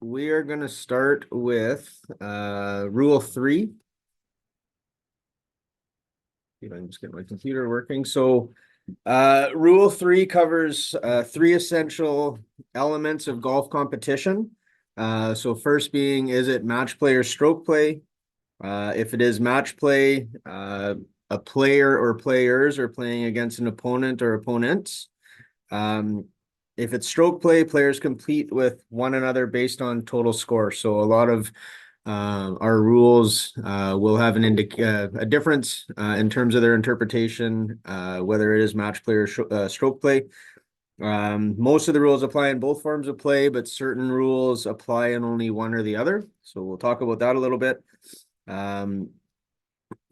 we are going to start with Rule 3. If I can just get my computer working. So Rule 3 covers 3 essential elements of golf competition. So first being, is it match play or stroke play? If it is match play, a player or players are playing against an opponent or opponents. If it's stroke play, players compete with one another based on total score. So a lot of our rules will have a difference in terms of their interpretation, whether it is match play or stroke play. Most of the rules apply in both forms of play, but certain rules apply in only one or the other. So we'll talk about that a little bit.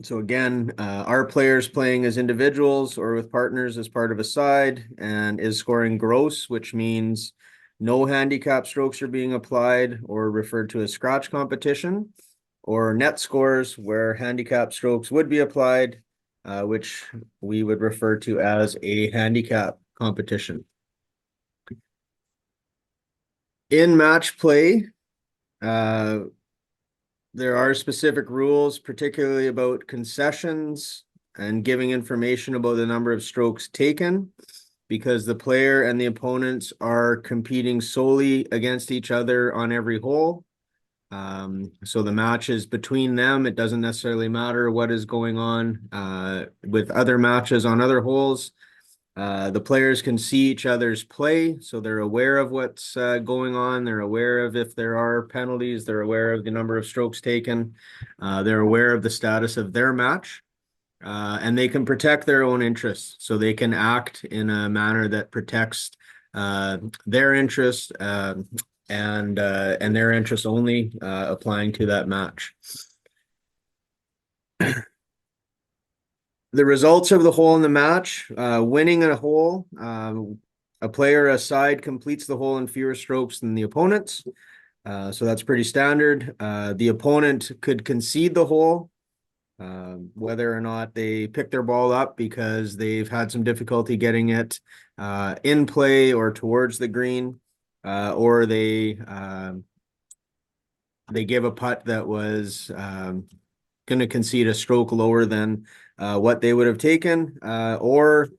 So again, are players playing as individuals or with partners as part of a side, and is scoring gross, which means no handicap strokes are being applied or referred to as scratch competition, or net scores where handicap strokes would be applied, which we would refer to as a handicap competition. In match play, there are specific rules, particularly about concessions and giving information about the number of strokes taken, because the player and the opponents are competing solely against each other on every hole. So the match is between them. It doesn't necessarily matter what is going on with other matches on other holes. The players can see each other's play, so they're aware of what's going on. They're aware of if there are penalties. They're aware of the number of strokes taken. They're aware of the status of their match, and they can protect their own interests. So they can act in a manner that protects their interest and their interest only applying to that match. The results of the hole in the match, winning a hole, a player aside completes the hole in fewer strokes than the opponents. So that's pretty standard. The opponent could concede the hole, whether or not they pick their ball up because they've had some difficulty getting it in play or towards the green, or they give a putt that was going to concede a stroke lower than what they would have taken, or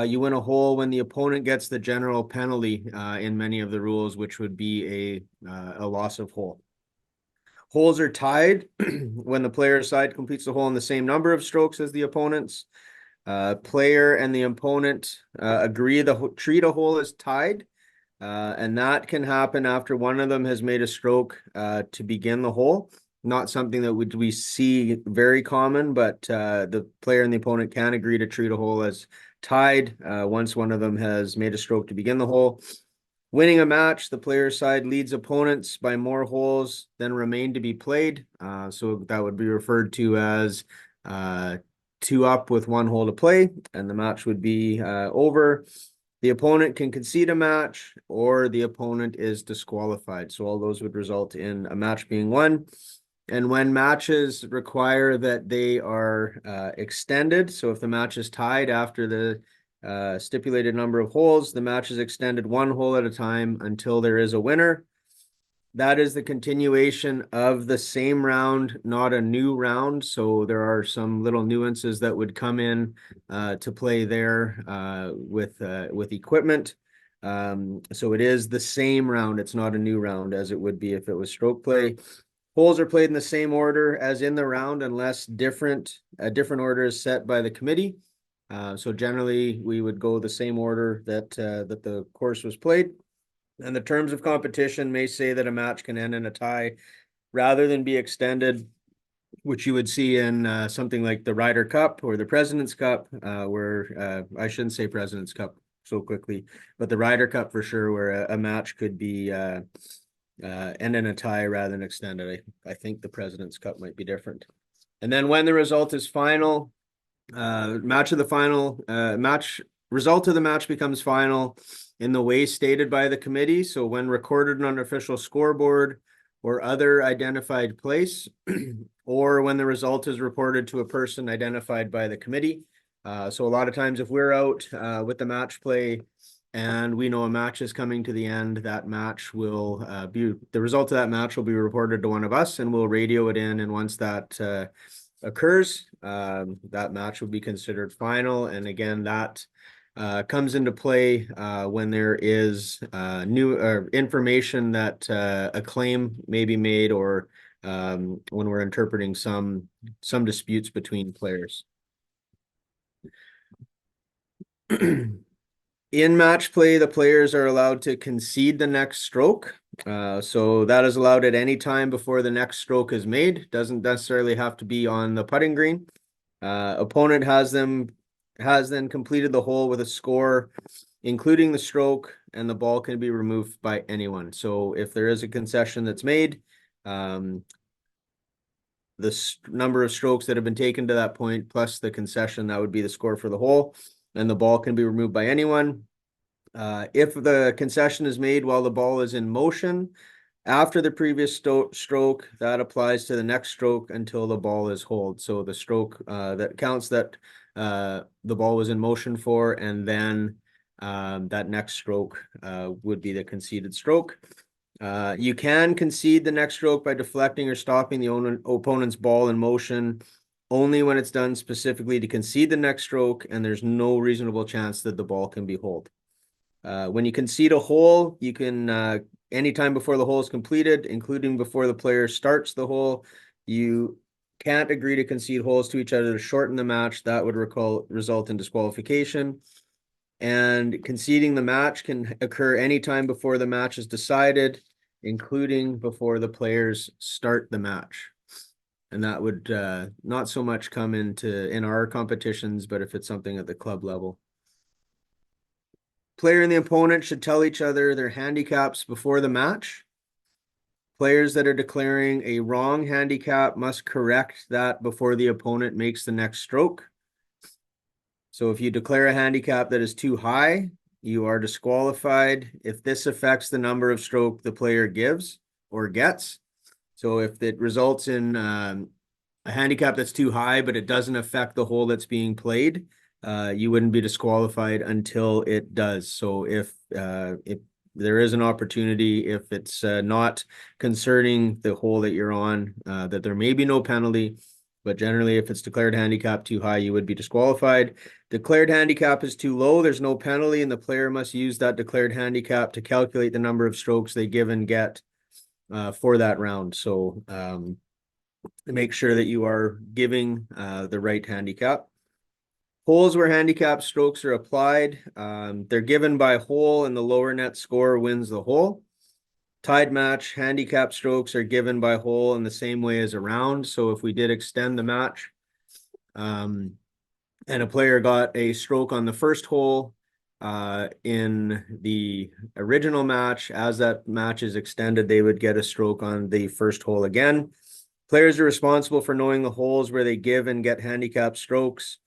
you win a hole when the opponent gets the general penalty in many of the rules, which would be a loss of hole. Holes are tied when the player's side completes the hole in the same number of strokes as the opponent's. Player and the opponent agree to treat a hole as tied, and that can happen after one of them has made a stroke to begin the hole. Not something that we see very common, but the player and the opponent can agree to treat a hole as tied once one of them has made a stroke to begin the hole. Winning a match, the player's side leads opponents by more holes than remain to be played. So that would be referred to as 2 up with 1 hole to play, and the match would be over. The opponent can concede a match, or the opponent is disqualified. So all those would result in a match being won. And when matches require that they are extended, so if the match is tied after the stipulated number of holes, the match is extended 1 hole at a time until there is a winner. That is the continuation of the same round, not a new round. So there are some little nuances that would come in to play there with equipment. So it is the same round. It's not a new round as it would be if it was stroke play. Holes are played in the same order as in the round unless a different order is set by the committee. So generally, we would go the same order that the course was played. And the terms of competition may say that a match can end in a tie rather than be extended, which you would see in something like the Ryder Cup or the President's Cup, where I shouldn't say President's Cup so quickly, but the Ryder Cup for sure, where a match could be end in a tie rather than extended. I think the President's Cup might be different. And then when the result is final, result of the match becomes final in the way stated by the committee. So when recorded on an official scoreboard or other identified place, or when the result is reported to a person identified by the committee. So a lot of times if we're out with the match play and we know a match is coming to the end, that match will the result of that match will be reported to one of us, and we'll radio it in. And once that occurs, that match will be considered final. And again, that comes into play when there is new information that a claim may be made, or when we're interpreting some disputes between players. In match play, the players are allowed to concede the next stroke. So that is allowed at any time before the next stroke is made. Doesn't necessarily have to be on the putting green. Opponent has then completed the hole with a score, including the stroke, and the ball can be removed by anyone. So if there is a concession that's made, the number of strokes that have been taken to that point plus the concession, that would be the score for the hole, and the ball can be removed by anyone. If the concession is made while the ball is in motion after the previous stroke, that applies to the next stroke until the ball is holed. So the stroke that counts that the ball was in motion for, and then that next stroke would be the conceded stroke. You can concede the next stroke by deflecting or stopping the opponent's ball in motion only when it's done specifically to concede the next stroke and there's no reasonable chance that the ball can be holed. When you concede a hole, you can anytime before the hole is completed, including before the player starts the hole. You can't agree to concede holes to each other to shorten the match. That would result in disqualification. And conceding the match can occur anytime before the match is decided, including before the players start the match. And that would not so much come in our competitions, but if it's something at the club level. Player and the opponent should tell each other their handicaps before the match. Players that are declaring a wrong handicap must correct that before the opponent makes the next stroke. So if you declare a handicap that is too high, you are disqualified if this affects the number of stroke the player gives or gets. So if it results in a handicap that's too high, but it doesn't affect the hole that's being played, you wouldn't be disqualified until it does. So if there is an opportunity, if it's not concerning the hole that you're on, that there may be no penalty, but generally if it's declared handicap too high, you would be disqualified. Declared handicap is too low, there's no penalty, and the player must use that declared handicap to calculate the number of strokes they give and get for that round. So make sure that you are giving the right handicap. Holes where handicap strokes are applied, they're given by hole, and the lower net score wins the hole. Tied match, handicap strokes are given by hole in the same way as a round. So if we did extend the match, and a player got a stroke on the first hole in the original match, as that match is extended, they would get a stroke on the first hole again. Players are responsible for knowing the holes where they give and get handicap strokes.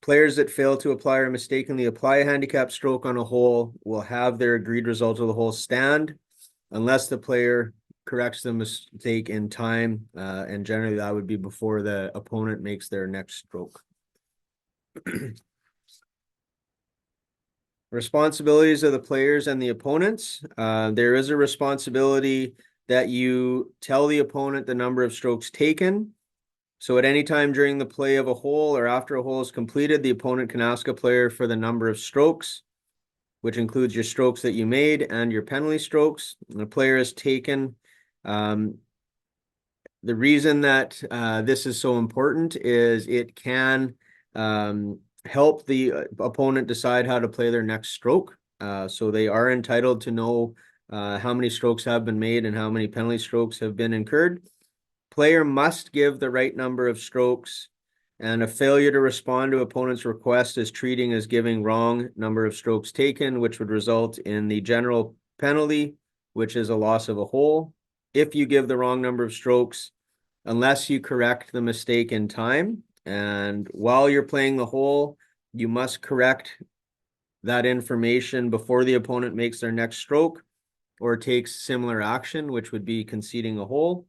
Players that fail to apply or mistakenly apply a handicap stroke on a hole will have their agreed result of the hole stand unless the player corrects the mistake in time, and generally that would be before the opponent makes their next stroke. Responsibilities of the players and the opponents. There is a responsibility that you tell the opponent the number of strokes taken. So at any time during the play of a hole or after a hole is completed, the opponent can ask a player for the number of strokes, which includes your strokes that you made and your penalty strokes. And the player is taken. The reason that this is so important is it can help the opponent decide how to play their next stroke. So they are entitled to know how many strokes have been made and how many penalty strokes have been incurred. Player must give the right number of strokes, and a failure to respond to opponent's request is treating as giving wrong number of strokes taken, which would result in the general penalty, which is a loss of a hole. If you give the wrong number of strokes, unless you correct the mistake in time, and while you're playing the hole, you must correct that information before the opponent makes their next stroke or takes similar action, which would be conceding a hole.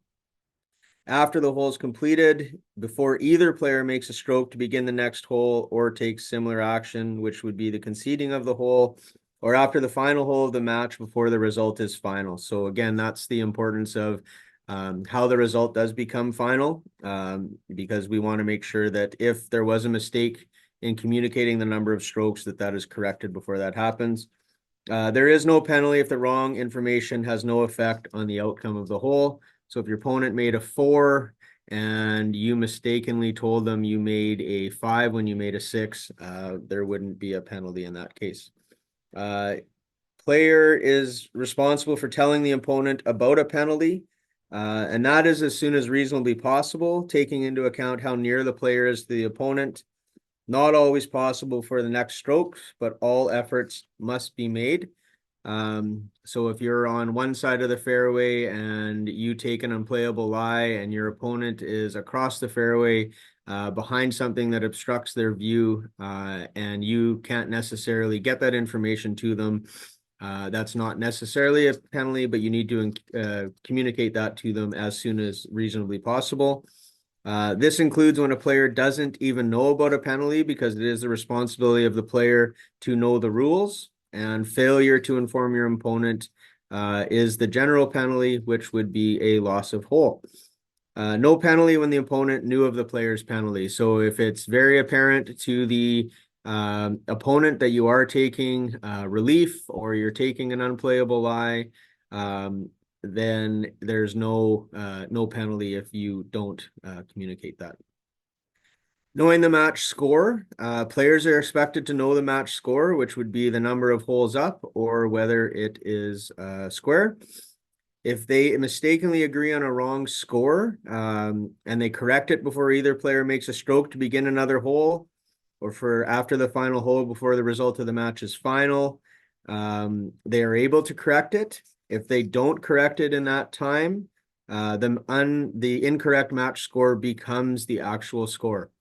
After the hole is completed, before either player makes a stroke to begin the next hole or takes similar action, which would be the conceding of the hole, or after the final hole of the match before the result is final. So again, that's the importance of how the result does become final, because we want to make sure that if there was a mistake in communicating the number of strokes, that is corrected before that happens. There is no penalty if the wrong information has no effect on the outcome of the hole. So if your opponent made a 4 and you mistakenly told them you made a 5 when you made a 6, there wouldn't be a penalty in that case. Player is responsible for telling the opponent about a penalty, and that is as soon as reasonably possible, taking into account how near the player is to the opponent. Not always possible for the next strokes, but all efforts must be made. So if you're on one side of the fairway and you take an unplayable lie and your opponent is across the fairway behind something that obstructs their view, and you can't necessarily get that information to them, that's not necessarily a penalty, but you need to communicate that to them as soon as reasonably possible. This includes when a player doesn't even know about a penalty, because it is the responsibility of the player to know the rules, and failure to inform your opponent is the general penalty, which would be a loss of hole. No penalty when the opponent knew of the player's penalty. So if it's very apparent to the opponent that you are taking relief, or you're taking an unplayable lie, then there's no penalty if you don't communicate that. Knowing the match score, players are expected to know the match score, which would be the number of holes up or whether it is square. If they mistakenly agree on a wrong score, and they correct it before either player makes a stroke to begin another hole, or for after the final hole before the result of the match is final, they are able to correct it. If they don't correct it in that time, the incorrect match score becomes the actual score.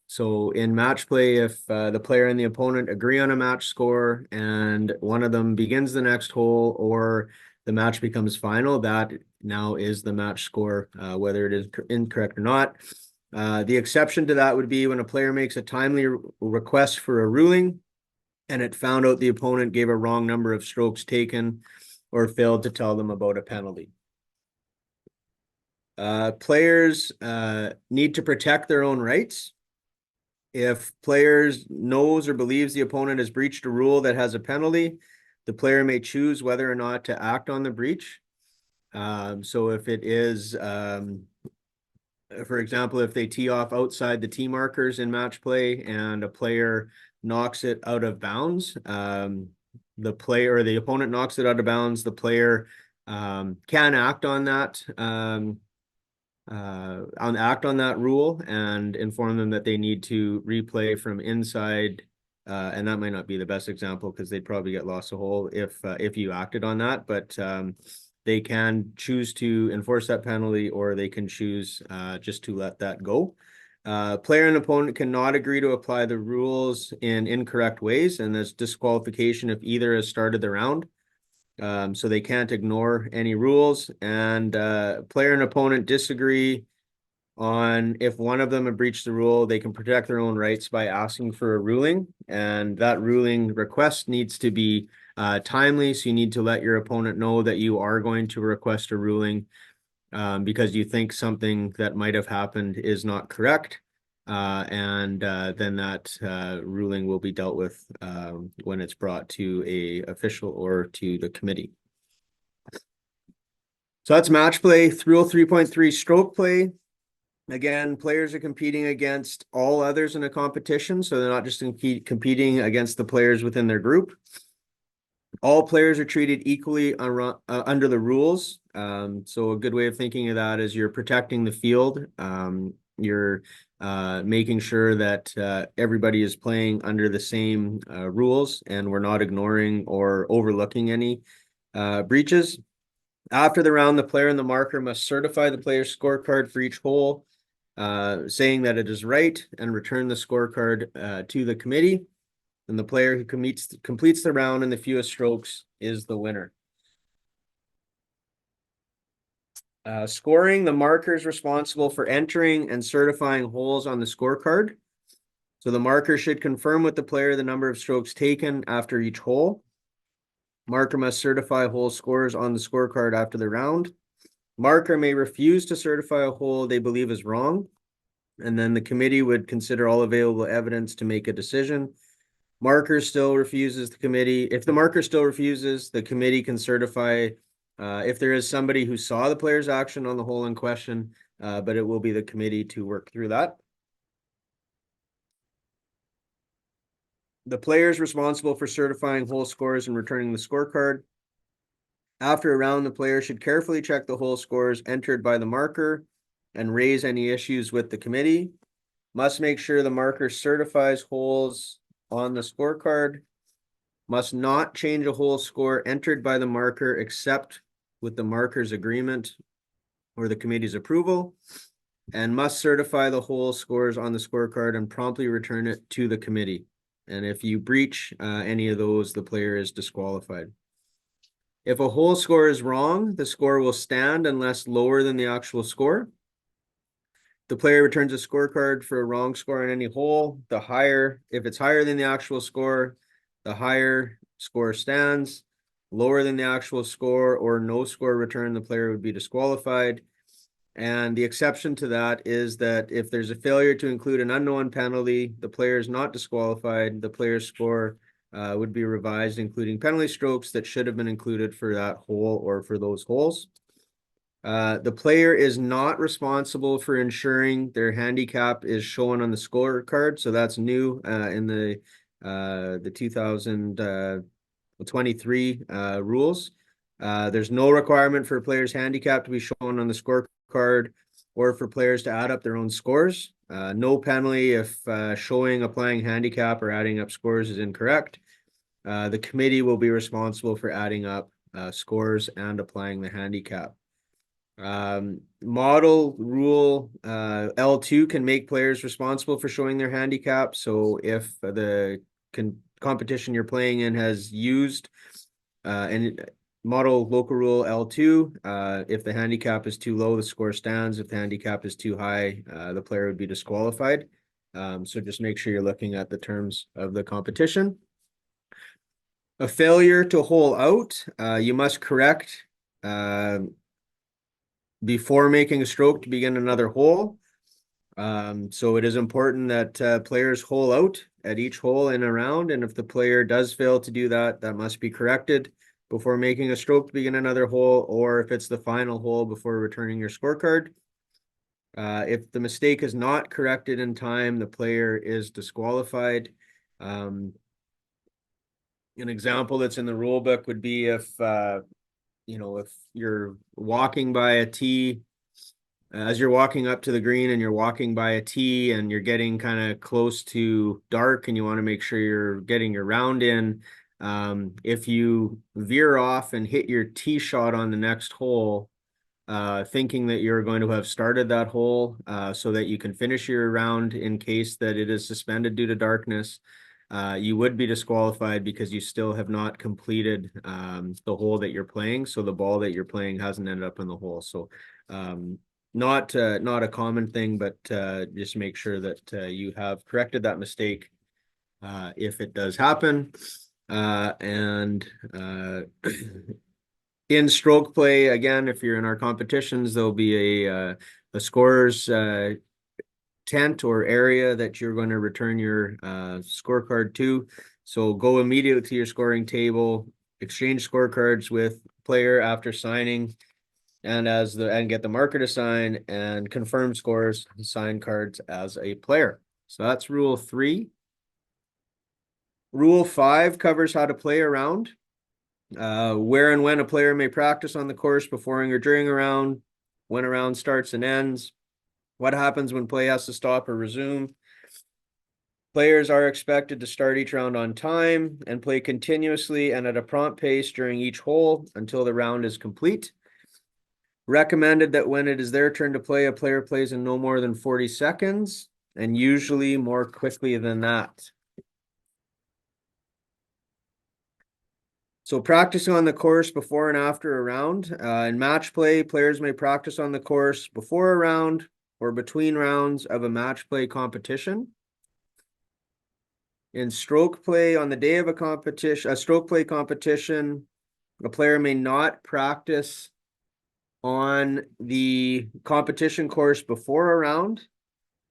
So in match play, if the player and the opponent agree on a match score and one of them begins the next hole or the match becomes final, that now is the match score, whether it is incorrect or not. The exception to that would be when a player makes a timely request for a ruling and it found out the opponent gave a wrong number of strokes taken or failed to tell them about a penalty. Players need to protect their own rights. If players knows or believes the opponent has breached a rule that has a penalty, the player may choose whether or not to act on the breach. So if it is, for example, if they tee off outside the tee markers in match play and a player knocks it out of bounds, the player or the opponent knocks it out of bounds, the player can act on that rule and inform them that they need to replay from inside, and that might not be the best example because they'd probably get lost a hole if you acted on that, but they can choose to enforce that penalty, or they can choose just to let that go. Player and opponent cannot agree to apply the rules in incorrect ways, and there's disqualification if either has started the round. So they can't ignore any rules, and player and opponent disagree on if one of them have breached the rule. They can protect their own rights by asking for a ruling, and that ruling request needs to be timely. So you need to let your opponent know that you are going to request a ruling because you think something that might have happened is not correct. And then that ruling will be dealt with when it's brought to a official or to the committee. So that's match play. Rule 3.3, stroke play. Again, players are competing against all others in a competition, so they're not just competing against the players within their group. All players are treated equally under the rules. So a good way of thinking of that is you're protecting the field. You're making sure that everybody is playing under the same rules, and we're not ignoring or overlooking any breaches. After the round, the player and the marker must certify the player's scorecard for each hole, saying that it is right, and return the scorecard to the committee. And the player who completes the round in the fewest strokes is the winner. Scoring, the marker is responsible for entering and certifying holes on the scorecard. So the marker should confirm with the player the number of strokes taken after each hole. Marker must certify hole scores on the scorecard after the round. Marker may refuse to certify a hole they believe is wrong, and then the committee would consider all available evidence to make a decision. Marker still refuses the committee. If the marker still refuses, the committee can certify if there is somebody who saw the player's action on the hole in question, but it will be the committee to work through that. The player is responsible for certifying hole scores and returning the scorecard. After a round, the player should carefully check the hole scores entered by the marker and raise any issues with the committee. Must make sure the marker certifies holes on the scorecard. Must not change a hole score entered by the marker except with the marker's agreement or the committee's approval, and must certify the hole scores on the scorecard and promptly return it to the committee. And if you breach any of those, the player is disqualified. If a hole score is wrong, the score will stand unless lower than the actual score. The player returns a scorecard for a wrong score on any hole. If it's higher than the actual score, the higher score stands. Lower than the actual score or no score returned, the player would be disqualified. And the exception to that is that if there's a failure to include an unknown penalty, the player is not disqualified. The player's score would be revised, including penalty strokes that should have been included for that hole or for those holes. The player is not responsible for ensuring their handicap is shown on the scorecard. So that's new in the 2023 rules. There's no requirement for a player's handicap to be shown on the scorecard or for players to add up their own scores. No penalty if showing, applying handicap, or adding up scores is incorrect. The committee will be responsible for adding up scores and applying the handicap. Model rule L2 can make players responsible for showing their handicap. So if the competition you're playing in has used and model local rule L2, if the handicap is too low, the score stands. If the handicap is too high, the player would be disqualified. So just make sure you're looking at the terms of the competition. A failure to hole out, you must correct before making a stroke to begin another hole. So it is important that players hole out at each hole in a round, and if the player does fail to do that, that must be corrected before making a stroke to begin another hole, or if it's the final hole before returning your scorecard. If the mistake is not corrected in time, the player is disqualified. An example that's in the rule book would be if if you're walking by a tee, as you're walking up to the green and you're walking by a tee and you're getting kind of close to dark and you want to make sure you're getting your round in, if you veer off and hit your tee shot on the next hole, thinking that you're going to have started that hole so that you can finish your round in case that it is suspended due to darkness, you would be disqualified because you still have not completed the hole that you're playing. So the ball that you're playing hasn't ended up in the hole. So not a common thing, but just make sure that you have corrected that mistake if it does happen. And in stroke play, again, if you're in our competitions, there'll be a scorer's tent or area that you're going to return your scorecard to. So go immediately to your scoring table, exchange scorecards with player after signing, and get the marker to sign, and confirm scores and sign cards as a player. So that's rule 3. Rule 5 covers how to play a round. Where and when a player may practice on the course before or during a round, when a round starts and ends, what happens when play has to stop or resume. Players are expected to start each round on time and play continuously and at a prompt pace during each hole until the round is complete. Recommended that when it is their turn to play, a player plays in no more than 40 seconds, and usually more quickly than that. So practicing on the course before and after a round. In match play, players may practice on the course before a round or between rounds of a match play competition. In stroke play, on the day of a stroke play competition, a player may not practice on the competition course before a round,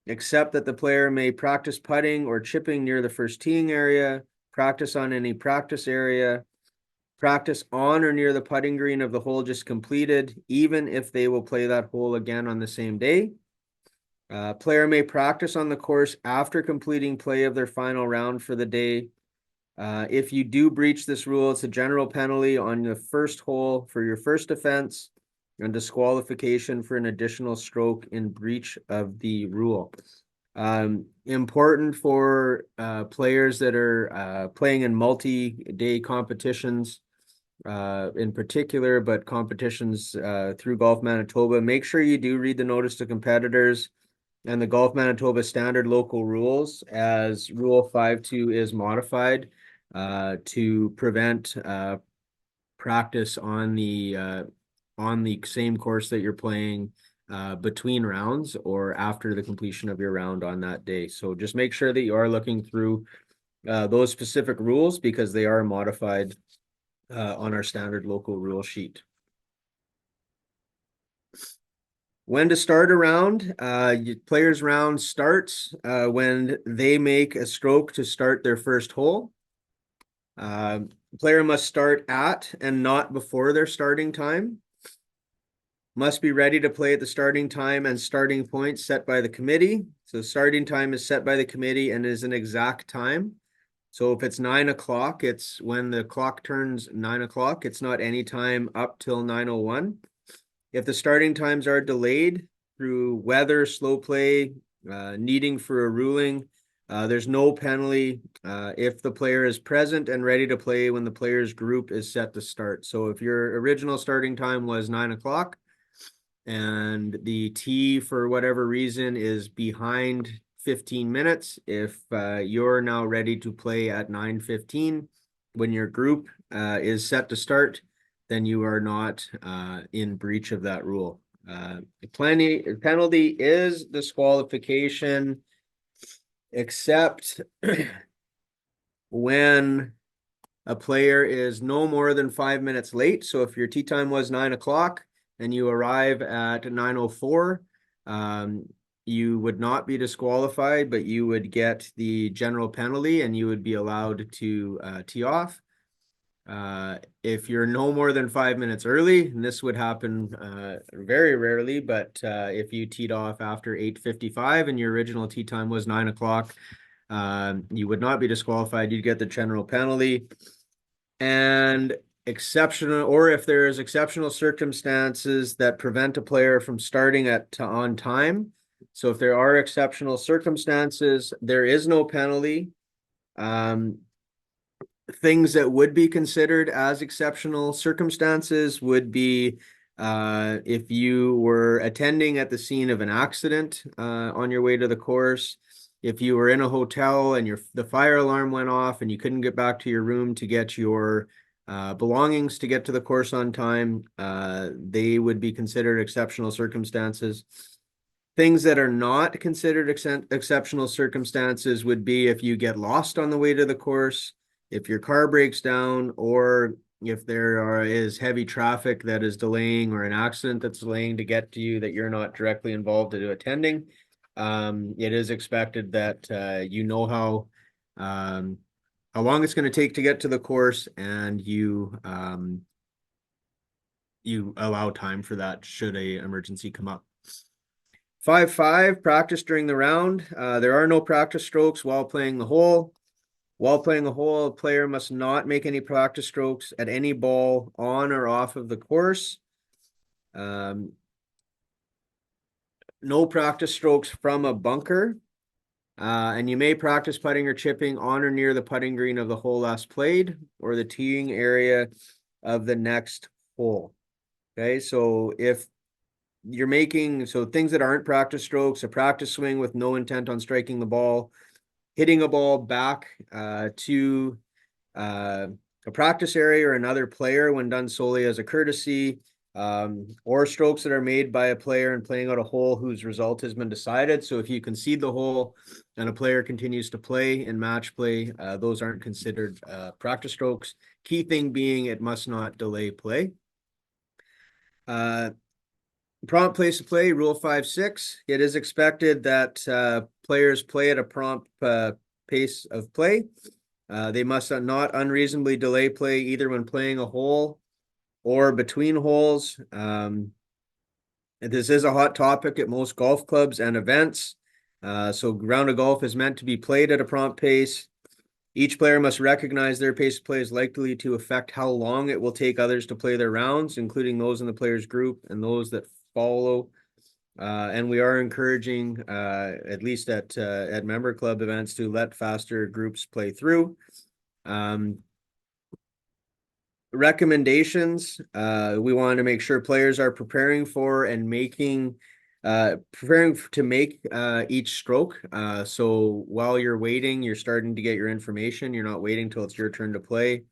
except that the player may practice putting or chipping near the first teeing area, practice on any practice area, practice on or near the putting green of the hole just completed, even if they will play that hole again on the same day. Player may practice on the course after completing play of their final round for the day. If you do breach this rule, it's a general penalty on the first hole for your first offense and disqualification for an additional stroke in breach of the rule. Important for players that are playing in multi-day competitions in particular, but competitions through Golf Manitoba, make sure you do read the notice to competitors and the Golf Manitoba standard local rules as Rule 5.2 is modified to prevent practice on the same course that you're playing between rounds or after the completion of your round on that day. So just make sure that you are looking through those specific rules because they are modified on our standard local rule sheet. When to start a round, player's round starts when they make a stroke to start their first hole. Player must start at and not before their starting time. Must be ready to play at the starting time and starting point set by the committee. So starting time is set by the committee and is an exact time. So if it's 9 o'clock, it's when the clock turns 9 o'clock. It's not any time up till 9:01. If the starting times are delayed through weather, slow play, needing for a ruling, there's no penalty if the player is present and ready to play when the player's group is set to start. So if your original starting time was 9 o'clock and the tee for whatever reason is behind 15 minutes, if you're now ready to play at 9:15 when your group is set to start, then you are not in breach of that rule. Penalty is disqualification, except when a player is no more than 5 minutes late. So if your tee time was 9 o'clock and you arrive at 9:04, you would not be disqualified, but you would get the general penalty and you would be allowed to tee off. If you're no more than 5 minutes early, and this would happen very rarely, but if you teed off after 8:55 and your original tee time was 9 o'clock, you would not be disqualified. You'd get the general penalty. And exceptional, or if there is exceptional circumstances that prevent a player from starting on time. So if there are exceptional circumstances, there is no penalty. Things that would be considered as exceptional circumstances would be if you were attending at the scene of an accident on your way to the course, if you were in a hotel and the fire alarm went off and you couldn't get back to your room to get your belongings to get to the course on time, they would be considered exceptional circumstances. Things that are not considered exceptional circumstances would be if you get lost on the way to the course, if your car breaks down, or if there is heavy traffic that is delaying or an accident that's delaying to get to you that you're not directly involved in attending. It is expected that you know how long it's going to take to get to the course, and you allow time for that should a emergency come up. 5.5, practice during the round. There are no practice strokes while playing the hole. While playing the hole, a player must not make any practice strokes at any ball on or off of the course. No practice strokes from a bunker. And you may practice putting or chipping on or near the putting green of the hole last played or the teeing area of the next hole. Okay, so if you're making, so things that aren't practice strokes, a practice swing with no intent on striking the ball, hitting a ball back to a practice area or another player when done solely as a courtesy, or strokes that are made by a player and playing out a hole whose result has been decided. So if you concede the hole and a player continues to play in match play, those aren't considered practice strokes. Key thing being it must not delay play. Prompt place of play, Rule 5.6. It is expected that players play at a prompt pace of play. They must not unreasonably delay play either when playing a hole or between holes. This is a hot topic at most golf clubs and events. So round of golf is meant to be played at a prompt pace. Each player must recognize their pace of play is likely to affect how long it will take others to play their rounds, including those in the player's group and those that follow. And we are encouraging, at least at member club events, to let faster groups play through. Recommendations, we want to make sure players are preparing for and preparing to make each stroke. So while you're waiting, you're starting to get your information. You're not waiting till it's your turn to play.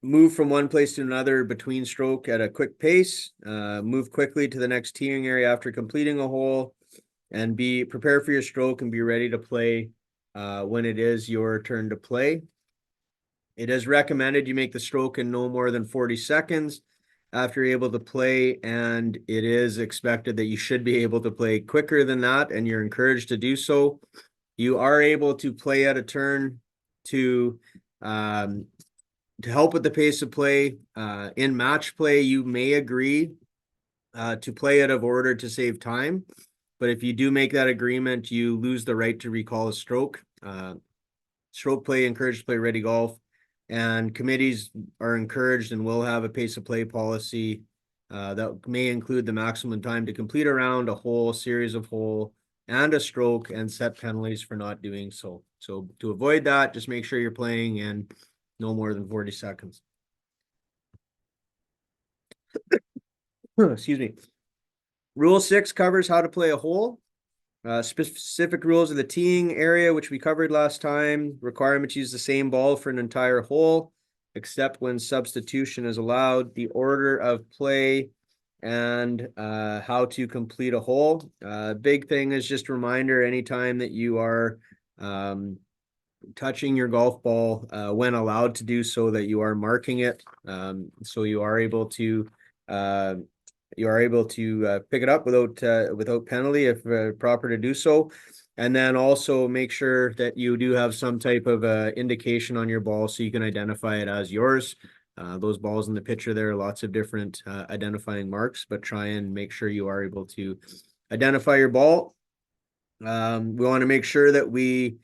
Move from one place to another between stroke at a quick pace. Move quickly to the next teeing area after completing a hole, and be prepared for your stroke and be ready to play when it is your turn to play. It is recommended you make the stroke in no more than 40 seconds after you're able to play, and it is expected that you should be able to play quicker than that, and you're encouraged to do so. You are able to play at a turn to help with the pace of play. In match play, you may agree to play out of order to save time, but if you do make that agreement, you lose the right to recall a stroke. Stroke play encouraged to play ready golf, and committees are encouraged and will have a pace of play policy that may include the maximum time to complete a round, a hole, series of hole, and a stroke, and set penalties for not doing so. So to avoid that, just make sure you're playing in no more than 40 seconds. Excuse me. Rule 6 covers how to play a hole. Specific rules of the teeing area, which we covered last time. Requirement to use the same ball for an entire hole, except when substitution is allowed. The order of play and how to complete a hole. Big thing is just a reminder, anytime that you are touching your golf ball when allowed to do so, that you are marking it, so you are able to pick it up without penalty if proper to do so. And then also make sure that you do have some type of indication on your ball so you can identify it as yours. Those balls in the picture there are lots of different identifying marks, but try and make sure you are able to identify your ball. We want to make sure that with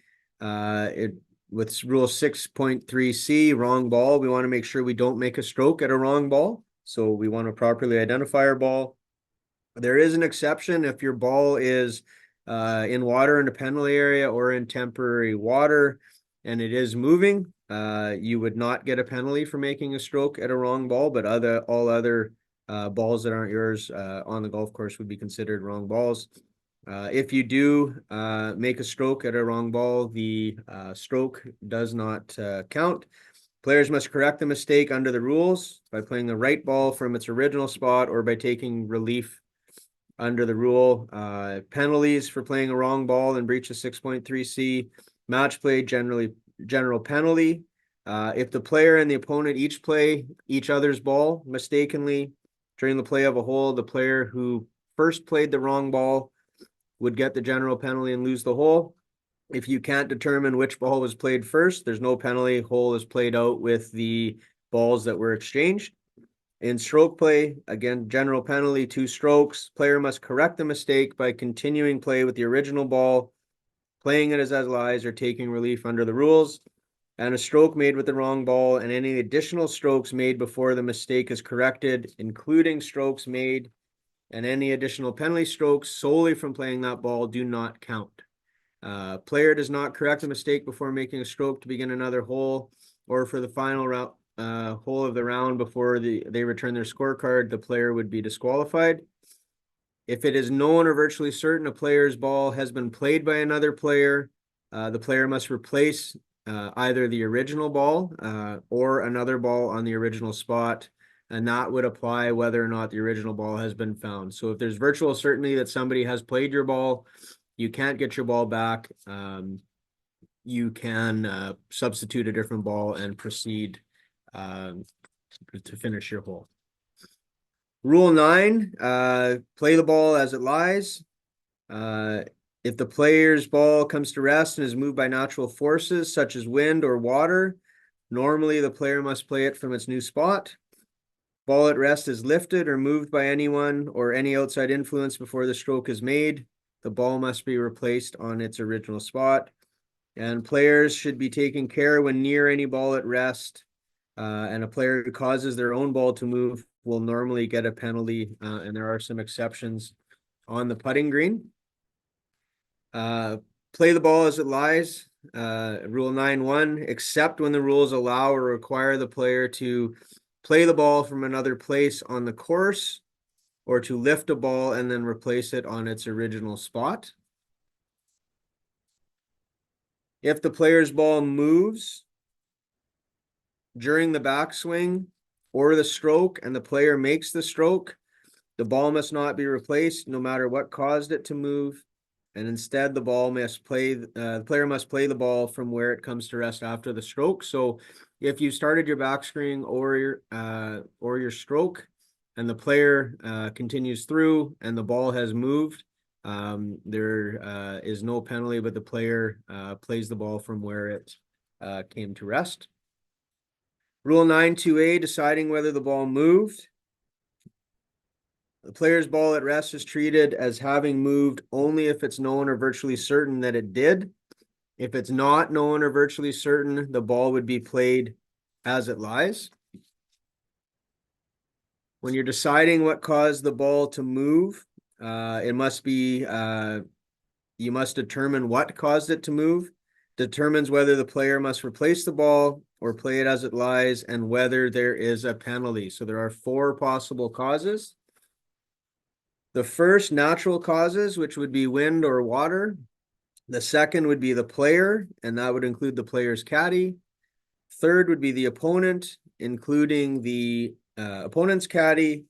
rule 6.3C, wrong ball, we want to make sure we don't make a stroke at a wrong ball. So we want to properly identify our ball. There is an exception if your ball is in water in the penalty area or in temporary water and it is moving. You would not get a penalty for making a stroke at a wrong ball, but all other balls that aren't yours on the golf course would be considered wrong balls. If you do make a stroke at a wrong ball, the stroke does not count. Players must correct the mistake under the rules by playing the right ball from its original spot or by taking relief under the rule. Penalties for playing a wrong ball in breach of 6.3C. Match play, general penalty. If the player and the opponent each play each other's ball mistakenly during the play of a hole, the player who first played the wrong ball would get the general penalty and lose the hole. If you can't determine which ball was played first, there's no penalty. Hole is played out with the balls that were exchanged. In stroke play, again, general penalty, 2 strokes. Player must correct the mistake by continuing play with the original ball, playing it as lies, or taking relief under the rules. And a stroke made with the wrong ball and any additional strokes made before the mistake is corrected, including strokes made and any additional penalty strokes solely from playing that ball, do not count. Player does not correct the mistake before making a stroke to begin another hole or for the final hole of the round before they return their scorecard, the player would be disqualified. If it is known or virtually certain a player's ball has been played by another player, the player must replace either the original ball or another ball on the original spot, and that would apply whether or not the original ball has been found. So if there's virtual certainty that somebody has played your ball, you can't get your ball back. you can substitute a different ball and proceed to finish your hole. Rule 9, play the ball as it lies. If the player's ball comes to rest and is moved by natural forces such as wind or water, normally the player must play it from its new spot. Ball at rest is lifted or moved by anyone or any outside influence before the stroke is made. The ball must be replaced on its original spot. And players should be taking care when near any ball at rest. And a player who causes their own ball to move will normally get a penalty. And there are some exceptions on the putting green. Play the ball as it lies. Rule 9.1, except when the rules allow or require the player to play the ball from another place on the course or to lift a ball and then replace it on its original spot. If the player's ball moves during the backswing or the stroke and the player makes the stroke, the ball must not be replaced no matter what caused it to move. And instead, the player must play the ball from where it comes to rest after the stroke. So if you started your backswing or your stroke and the player continues through and the ball has moved, there is no penalty, but the player plays the ball from where it came to rest. Rule 9.2a, deciding whether the ball moved. The player's ball at rest is treated as having moved only if it's known or virtually certain that it did. If it's not known or virtually certain, the ball would be played as it lies. When you're deciding what caused the ball to move, you must determine what caused it to move, determines whether the player must replace the ball or play it as it lies, and whether there is a penalty. So there are 4 possible causes. The first, natural causes, which would be wind or water. The second would be the player, and that would include the player's caddy. Third would be the opponent, including the opponent's caddy.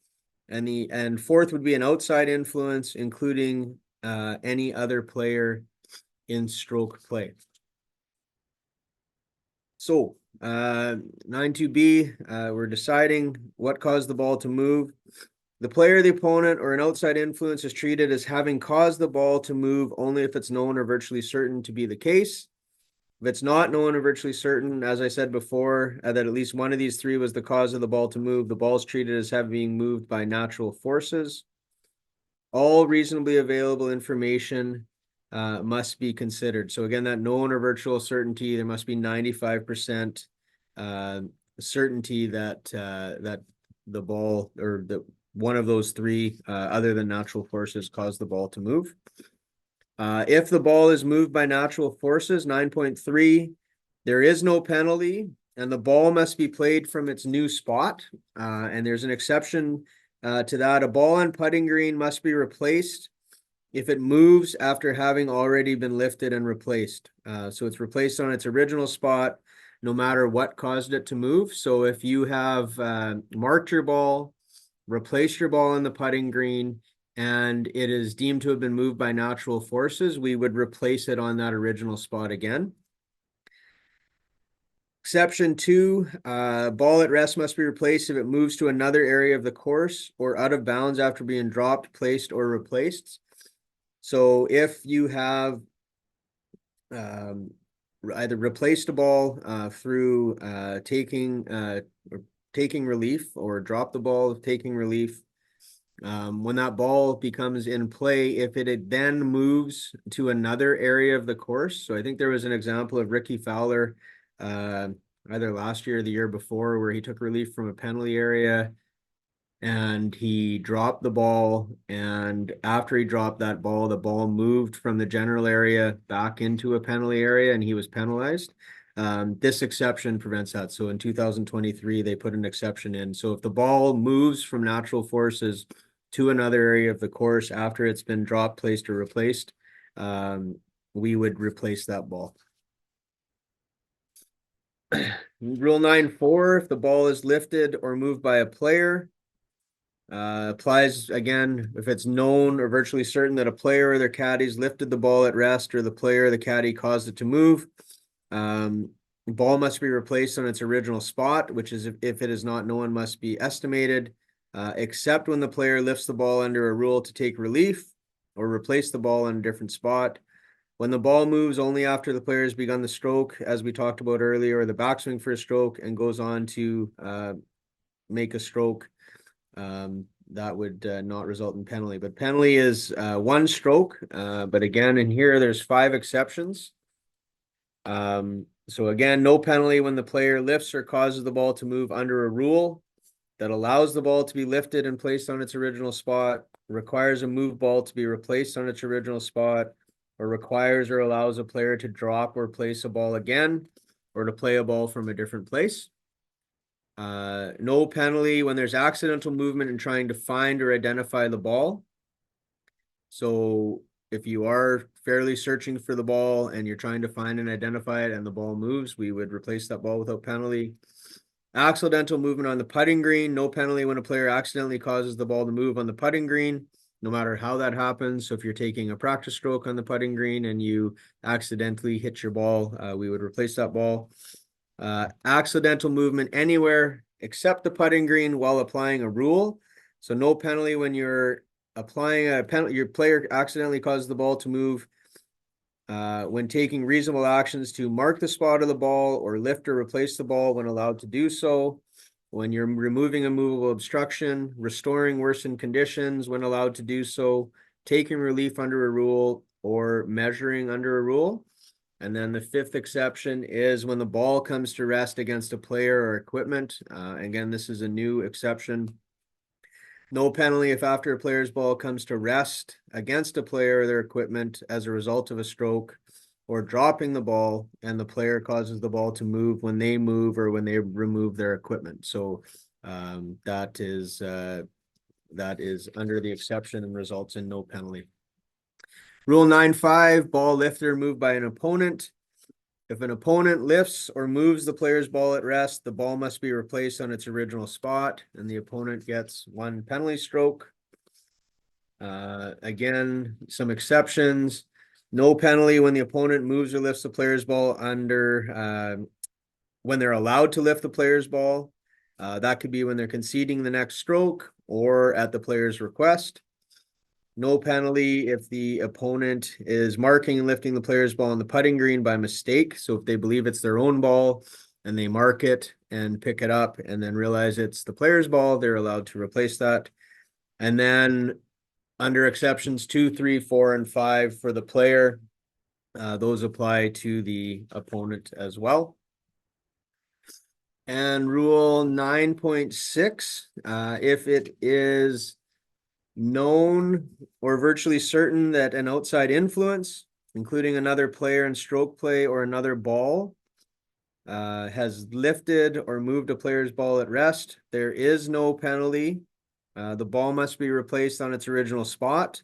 And fourth would be an outside influence, including any other player in stroke play. So 9.2b, we're deciding what caused the ball to move. The player, the opponent, or an outside influence is treated as having caused the ball to move only if it's known or virtually certain to be the case. If it's not known or virtually certain, as I said before, that at least one of these 3 was the cause of the ball to move, the ball is treated as having moved by natural forces. All reasonably available information must be considered. So again, that known or virtual certainty, there must be 95% certainty that the ball or one of those 3 other than natural forces caused the ball to move. If the ball is moved by natural forces, 9.3, there is no penalty and the ball must be played from its new spot. And there's an exception to that. A ball on putting green must be replaced if it moves after having already been lifted and replaced. So it's replaced on its original spot, no matter what caused it to move. So if you have marked your ball, replaced your ball on the putting green, and it is deemed to have been moved by natural forces, we would replace it on that original spot again. Exception 2, ball at rest must be replaced if it moves to another area of the course or out of bounds after being dropped, placed, or replaced. So if you have either replaced a ball through taking relief or drop the ball taking relief, when that ball becomes in play, if it then moves to another area of the course. So I think there was an example of Ricky Fowler either last year or the year before where he took relief from a penalty area and he dropped the ball, and after he dropped that ball, the ball moved from the general area back into a penalty area and he was penalized. This exception prevents that. So in 2023, they put an exception in. So if the ball moves from natural forces to another area of the course after it's been dropped, placed, or replaced, we would replace that ball. Rule 9.4, if the ball is lifted or moved by a player, applies again if it's known or virtually certain that a player or their caddies lifted the ball at rest or the player or the caddy caused it to move. Ball must be replaced on its original spot, which is if it is not known, must be estimated, except when the player lifts the ball under a rule to take relief or replace the ball in a different spot. When the ball moves only after the player has begun the stroke, as we talked about earlier, or the backswing for a stroke and goes on to make a stroke, that would not result in penalty. But penalty is one stroke. But again, in here, there's 5 exceptions. So again, no penalty when the player lifts or causes the ball to move under a rule that allows the ball to be lifted and placed on its original spot, requires a moved ball to be replaced on its original spot, or requires or allows a player to drop or place a ball again, or to play a ball from a different place. No penalty when there's accidental movement in trying to find or identify the ball. So if you are fairly searching for the ball and you're trying to find and identify it and the ball moves, we would replace that ball without penalty. Accidental movement on the putting green, no penalty when a player accidentally causes the ball to move on the putting green, no matter how that happens. So if you're taking a practice stroke on the putting green and you accidentally hit your ball, we would replace that ball. Accidental movement anywhere except the putting green while applying a rule. So no penalty when you're applying a penalty, your player accidentally causes the ball to move when taking reasonable actions to mark the spot of the ball or lift or replace the ball when allowed to do so, when you're removing a movable obstruction, restoring worsened conditions when allowed to do so, taking relief under a rule, or measuring under a rule. And then the 5th exception is when the ball comes to rest against a player or equipment. Again, this is a new exception. No penalty if after a player's ball comes to rest against a player or their equipment as a result of a stroke or dropping the ball and the player causes the ball to move when they move or when they remove their equipment. So that is under the exception and results in no penalty. Rule 9.5, ball lifted or moved by an opponent. If an opponent lifts or moves the player's ball at rest, the ball must be replaced on its original spot, and the opponent gets 1 penalty stroke. Again, some exceptions. No penalty when the opponent moves or lifts the player's ball under when they're allowed to lift the player's ball. That could be when they're conceding the next stroke or at the player's request. No penalty if the opponent is marking and lifting the player's ball on the putting green by mistake. So if they believe it's their own ball and they mark it and pick it up and then realize it's the player's ball, they're allowed to replace that. And then under exceptions 2, 3, 4, and 5 for the player, those apply to the opponent as well. And rule 9.6, if it is known or virtually certain that an outside influence, including another player in stroke play or another ball, has lifted or moved a player's ball at rest, there is no penalty. The ball must be replaced on its original spot.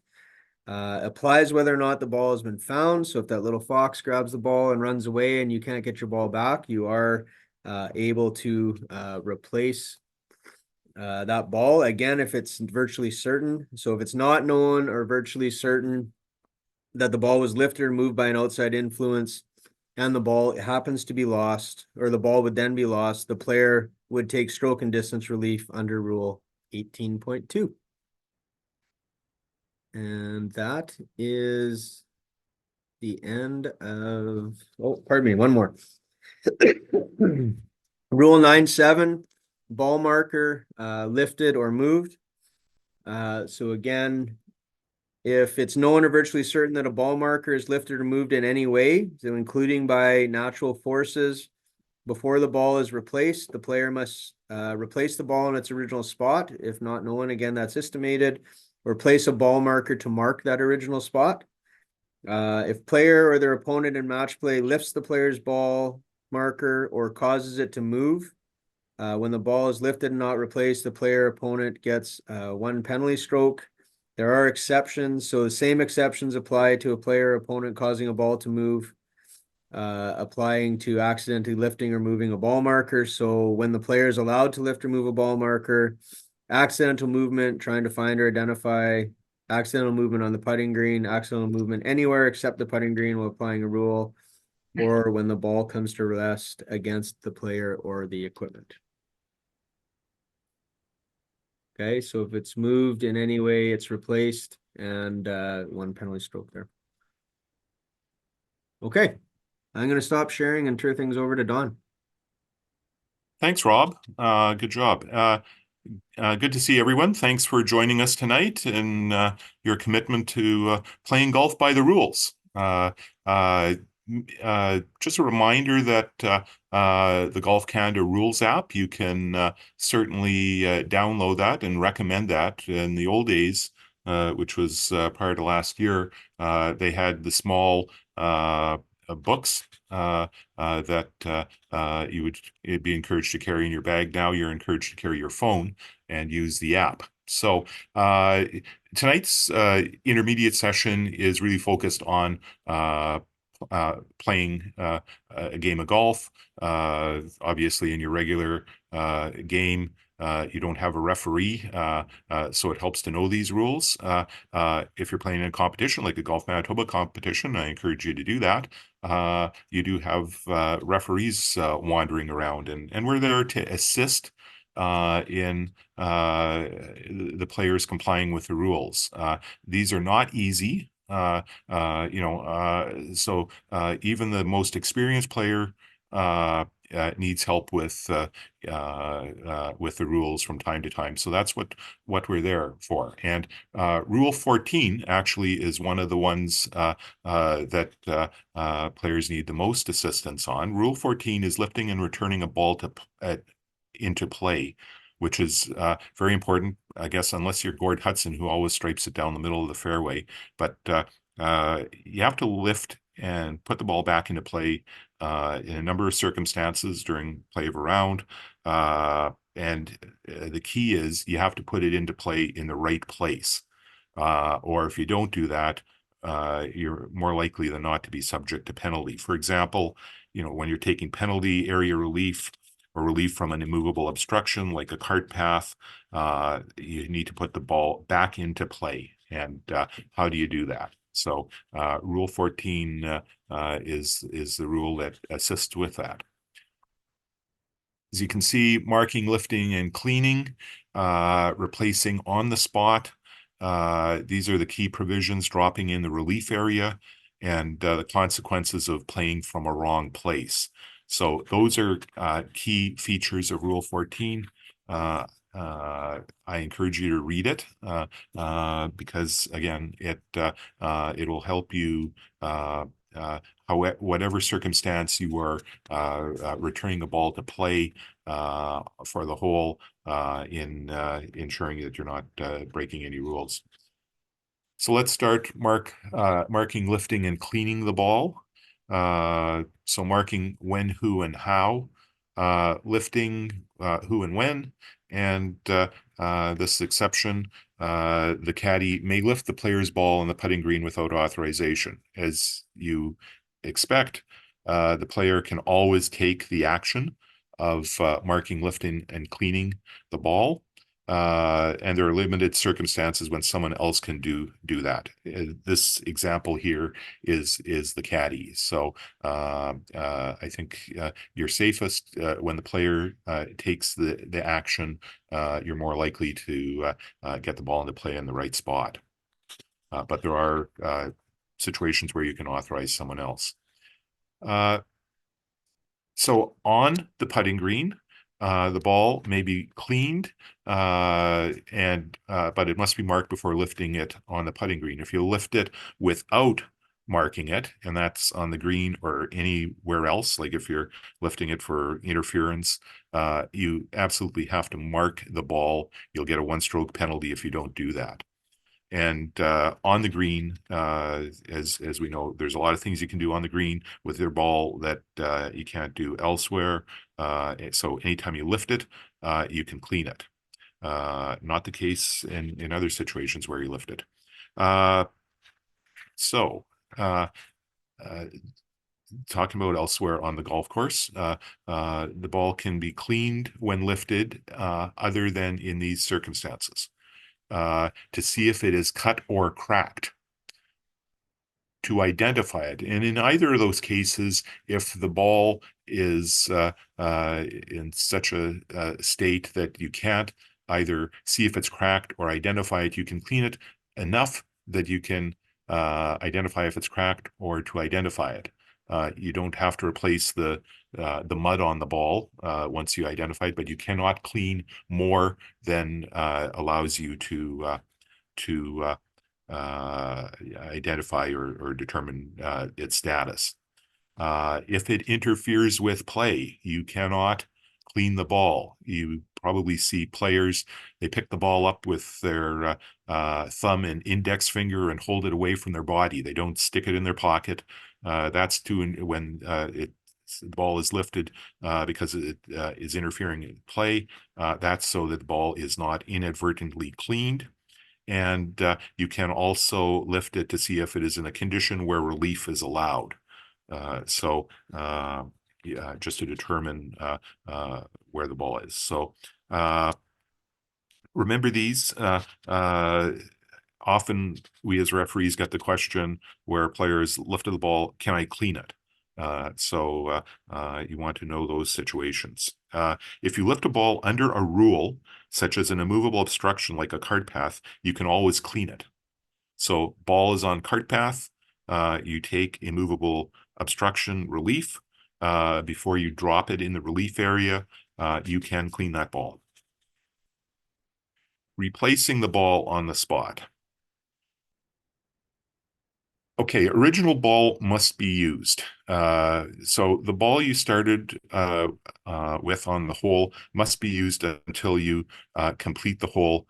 Applies whether or not the ball has been found. So if that little fox grabs the ball and runs away and you can't get your ball back, you are able to replace that ball again if it's virtually certain. So if it's not known or virtually certain that the ball was lifted or moved by an outside influence and the ball happens to be lost, or the ball would then be lost, the player would take stroke and distance relief under rule 18.2. And that is the end of, oh, pardon me, one more. Rule 9.7, ball marker lifted or moved. So again, if it's known or virtually certain that a ball marker is lifted or moved in any way, so including by natural forces, before the ball is replaced, the player must replace the ball in its original spot. If not known, again, that's estimated, or place a ball marker to mark that original spot. If player or their opponent in match play lifts the player's ball marker or causes it to move, when the ball is lifted and not replaced, the player opponent gets 1 penalty stroke. There are exceptions, so the same exceptions apply to a player opponent causing a ball to move, applying to accidentally lifting or moving a ball marker. So when the player is allowed to lift or move a ball marker, accidental movement, trying to find or identify, accidental movement on the putting green, accidental movement anywhere except the putting green while applying a rule, or when the ball comes to rest against the player or the equipment. Okay, so if it's moved in any way, it's replaced, and one penalty stroke there. Okay, I'm going to stop sharing and turn things over to Don. Thanks, Rob. Good job. Good to see everyone. Thanks for joining us tonight and your commitment to playing golf by the rules. Uh, just a reminder that the Golf Canada Rules app, you can certainly download that and recommend that. In the old days, which was prior to last year, they had the small books that you would be encouraged to carry in your bag. Now you're encouraged to carry your phone and use the app. So tonight's intermediate session is really focused on playing a game of golf. Obviously, in your regular game, you don't have a referee, so it helps to know these rules. If you're playing in a competition like a Golf Manitoba competition, I encourage you to do that. You do have referees wandering around, and we're there to assist in the players complying with the rules. These are not easy. So even the most experienced player needs help with the rules from time to time. So that's what we're there for. And Rule 14 actually is one of the ones that players need the most assistance on. Rule 14 is lifting and returning a ball into play, which is very important, I guess, unless you're Gord Hudson, who always stripes it down the middle of the fairway. But you have to lift and put the ball back into play in a number of circumstances during play of a round. And the key is you have to put it into play in the right place. Or if you don't do that, you're more likely than not to be subject to penalty. For example, when you're taking penalty area relief or relief from an immovable obstruction like a cart path, you need to put the ball back into play. And how do you do that? So Rule 14 is the rule that assists with that. As you can see, marking, lifting, and cleaning, replacing on the spot. These are the key provisions, dropping in the relief area, and the consequences of playing from a wrong place. So those are key features of Rule 14. I encourage you to read it because, again, it will help you whatever circumstance you are returning the ball to play for the hole in ensuring that you're not breaking any rules. So let's start marking, lifting, and cleaning the ball. So marking when, who, and how. Lifting who and when. And this exception, the caddy may lift the player's ball on the putting green without authorization. As you expect, the player can always take the action of marking, lifting, and cleaning the ball. And there are limited circumstances when someone else can do that. This example here is the caddy. So I think you're safest when the player takes the action. You're more likely to get the ball into play in the right spot. But there are situations where you can authorize someone else. So on the putting green, the ball may be cleaned, but it must be marked before lifting it on the putting green. If you lift it without marking it, and that's on the green or anywhere else, like if you're lifting it for interference, you absolutely have to mark the ball. You'll get a one-stroke penalty if you don't do that. And on the green, as we know, there's a lot of things you can do on the green with your ball that you can't do elsewhere. So anytime you lift it, you can clean it. Not the case in other situations where you lift it. So talking about elsewhere on the golf course, the ball can be cleaned when lifted, other than in these circumstances. To see if it is cut or cracked. to identify it. And in either of those cases, if the ball is in such a state that you can't either see if it's cracked or identify it, you can clean it enough that you can identify if it's cracked or to identify it. You don't have to replace the mud on the ball once you identify it, but you cannot clean more than allows you to identify or determine its status. If it interferes with play, you cannot clean the ball. You probably see players, they pick the ball up with their thumb and index finger and hold it away from their body. They don't stick it in their pocket. That's when the ball is lifted because it is interfering in play. That's so that the ball is not inadvertently cleaned. And you can also lift it to see if it is in a condition where relief is allowed. Yeah, just to determine where the ball is. So remember these. Often we as referees get the question where players lifted the ball, can I clean it? You want to know those situations. If you lift a ball under a rule, such as an immovable obstruction like a cart path, you can always clean it. So ball is on cart path, you take immovable obstruction relief. Before you drop it in the relief area, you can clean that ball. Replacing the ball on the spot. Okay, original ball must be used. So the ball you started with on the hole must be used until you complete the hole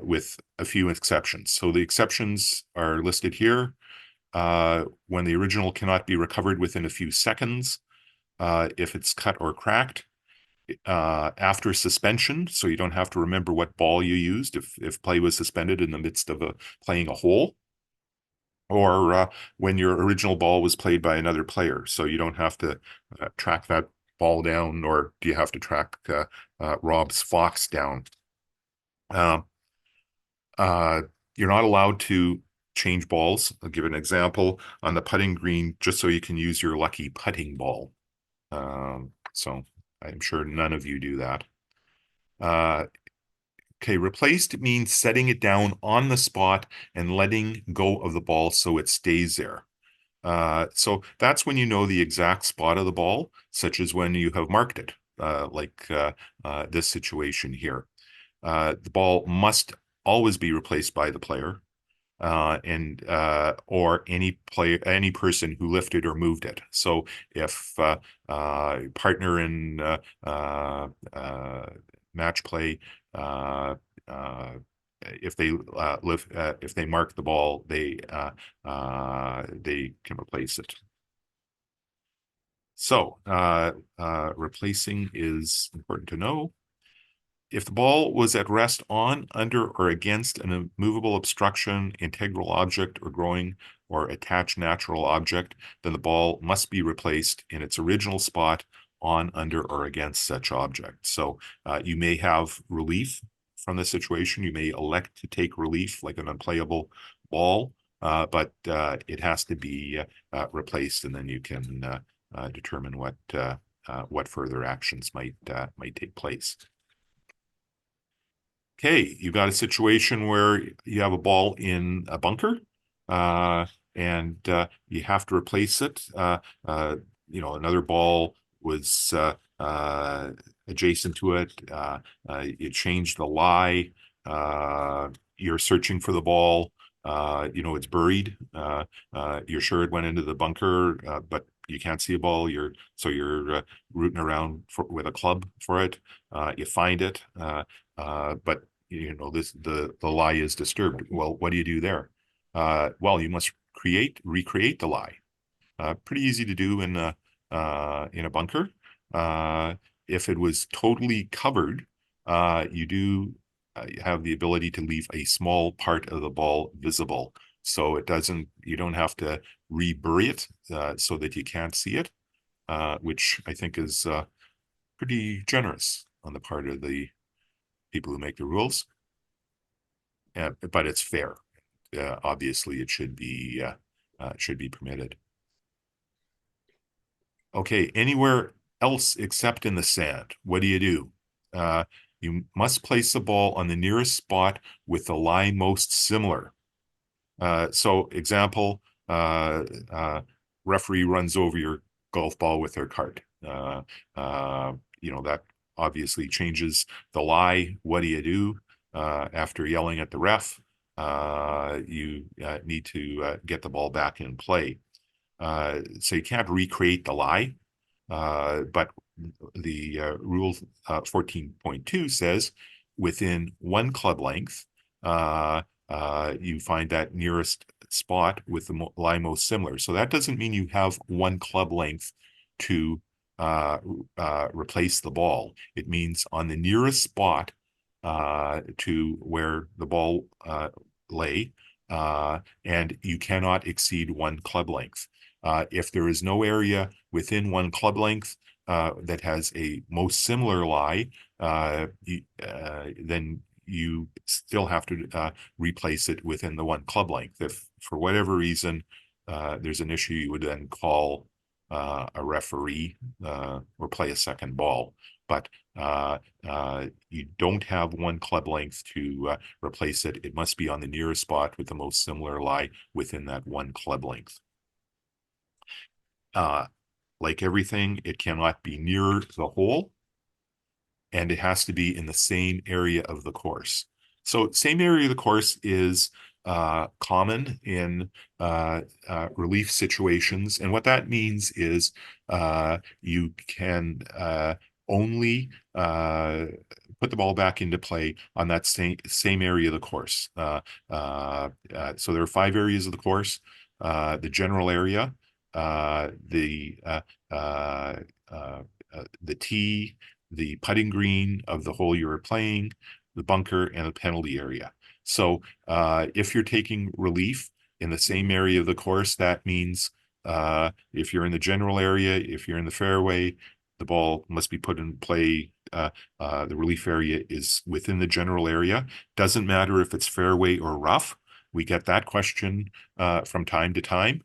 with a few exceptions. So the exceptions are listed here. When the original cannot be recovered within a few seconds, if it's cut or cracked, after suspension, so you don't have to remember what ball you used if play was suspended in the midst of playing a hole, or when your original ball was played by another player, so you don't have to track that ball down, nor do you have to track Rob's Fox down. Uh, uh, you're not allowed to change balls. I'll give an example on the putting green, just so you can use your lucky putting ball. So I'm sure none of you do that. Okay, replaced means setting it down on the spot and letting go of the ball so it stays there. So that's when you know the exact spot of the ball, such as when you have marked it, like this situation here. The ball must always be replaced by the player or any person who lifted or moved it. So if partner in match play, if they mark the ball, they can replace it. So replacing is important to know. If the ball was at rest on, under, or against an immovable obstruction, integral object, or growing or attached natural object, then the ball must be replaced in its original spot on, under, or against such object. So you may have relief from the situation. You may elect to take relief like an unplayable ball, but it has to be replaced, and then you can determine what further actions might take place. Okay, you've got a situation where you have a ball in a bunker, and you have to replace it. Another ball was adjacent to it. You changed the lie. You're searching for the ball. It's buried. You're sure it went into the bunker, but you can't see a ball. You're rooting around with a club for it. You find it. But the lie is disturbed. Well, what do you do there? Well, you must recreate the lie. Pretty easy to do in a bunker. If it was totally covered, you do have the ability to leave a small part of the ball visible, so you don't have to rebury it so that you can't see it, which I think is pretty generous on the part of the people who make the rules. But it's fair. Obviously, it should be should be permitted. Okay, anywhere else except in the sand, what do? You must place the ball on the nearest spot with the lie most similar. So example, referee runs over your golf ball with their cart. That obviously changes the lie. What do? After yelling at the ref, you need to get the ball back in play. So you can't recreate the lie, but the rule 14.2 says within one club length, you find that nearest spot with the lie most similar. So that doesn't mean you have one club length to replace the ball. It means on the nearest spot to where the ball lay, and you cannot exceed one club length. If there is no area within one club length that has a most similar lie, then you still have to replace it within the one club length. If for whatever reason there's an issue, you would then call a referee or play a second ball. But you don't have one club length to replace it. It must be on the nearest spot with the most similar lie within that one club length. Like everything, it cannot be near the hole, and it has to be in the same area of the course. So same area of the course is common in relief situations. And what that means is you can only put the ball back into play on that same area of the course. So there are 5 areas of the course: the general area, the tee, the putting green of the hole you are playing, the bunker, and the penalty area. So if you're taking relief in the same area of the course, that means if you're in the general area, if you're in the fairway, the ball must be put in play. The relief area is within the general area. Doesn't matter if it's fairway or rough. We get that question from time to time.